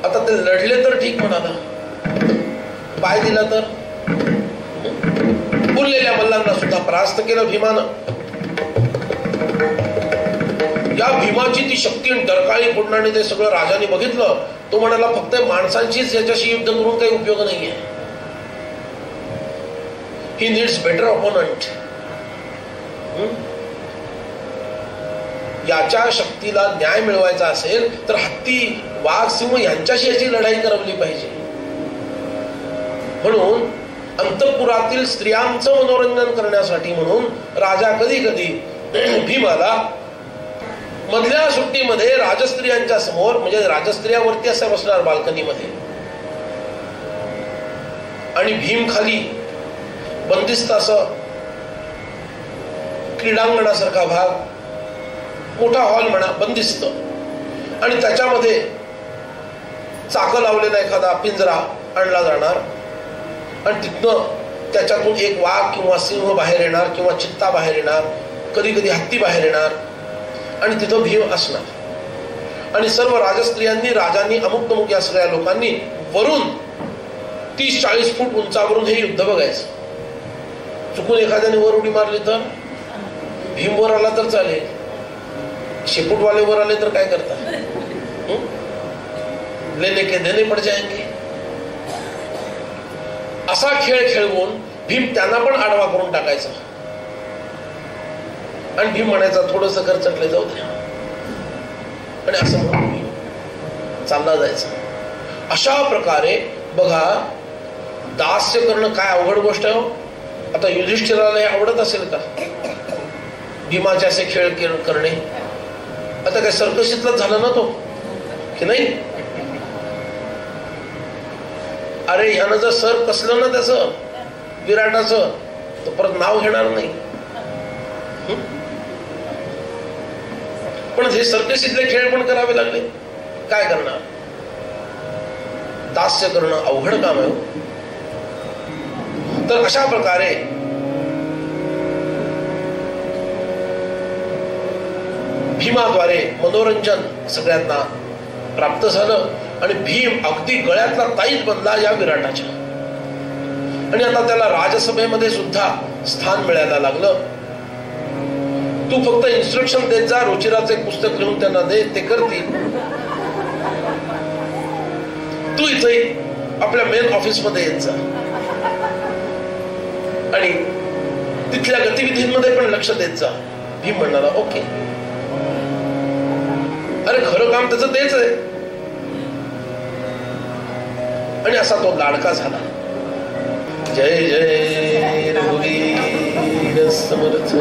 आता ते लढले तर ठीक म्हणाला, पाय दिला तर. उरलेल्या मल्लांना सुद्धा परास्त केलं भीमानं. या भीमाची ती शक्ती आणि डरकाळी फोडणाने ते सगळं राजाने बघितलं. तो म्हणाला, फक्त माणसांचीच याच्याशी युद्ध करून काही उपयोग नाहीये. He needs better opponent. याच्या शक्तीला न्याय मिळवायचा असेल तर हत्ती, वाघ, सिंह यांच्याशी याची लढाई करवली पाहिजे. म्हणून अंतःपुरातील स्त्रियांचं मनोरंजन करण्यासाठी म्हणून राजा कधी कधी भीमाला मधल्या सुट्टीमध्ये राजस्त्रियांच्या समोर, म्हणजे राजस्त्रियावरती असं बसणार बाल्कनीमध्ये, आणि भीम खाली बंदिस्त असं क्रीडांगणासारखा भाग, मोठा हॉल म्हणा, बंदिस्त, आणि त्याच्यामध्ये चाकं लावलेला एखादा पिंजरा आणला जाणार आणि तिथनं त्याच्यातून एक वाघ किंवा सिंह बाहेर येणार किंवा चित्ता बाहेर येणार, कधी कधी हत्ती बाहेर येणार आणि तिथं भीम असणार. आणि सर्व राजस्त्रियांनी, राजांनी, अमुक तमुक या सगळ्या लोकांनी वरून 30-40 फूट उंचावरून हे युद्ध बघायचं. चुकून एखाद्याने वर उडी मारली तर, भीम वर आला तर चालेल, शेपूटवाले वर आले तर काय करतात? लेने के देने पड जाएंगे. असा खेळ खेळवून भीम त्यांना पण आडवा करून टाकायचा आणि भीम म्हणायचा, थोडंसं खर्चटले जाऊ द्या, आणि असं म्हणून भीम चालला जायचं. अशा प्रकारे बघा, दास्य करणं काय अवघड गोष्ट आहे. आता युधिष्ठिराला हे आवडत असेल का भीमाचे असे खेळ करणे? आता काय सर्कशीतलाच झाला ना तो, की नाही? अरे ह्यानं जर सर कसलं ना त्याचं विराटाचं, तर परत नाव घेणार नाही. पण हे सर्कशीतले खेळ पण करावे लागले, काय करणार? दास्य करणं अवघड काम आहे. तर अशा प्रकारे भीमाद्वारे मनोरंजन सगळ्यांना प्राप्त झालं आणि भीम अगदी गळ्यातला ताईत बनला या विराटाच्या. आणि आता त्याला राजसभेमध्ये सुद्धा स्थान मिळायला लागलं. तू फक्त इन्स्ट्रक्शन देत जा, रुचिराचे पुस्तक लिहून त्यांना दे, ते करतील. तू इथे आपल्या मेन ऑफिस मध्ये येत जा आणि तिथल्या गतिविधींमध्ये पण लक्ष देत जा. भीम म्हणाला, ओके. अरे खरं काम त्याचं तेच आहे. आणि असा तो लाडका झाला. जय जय रघुवीर समर्थ.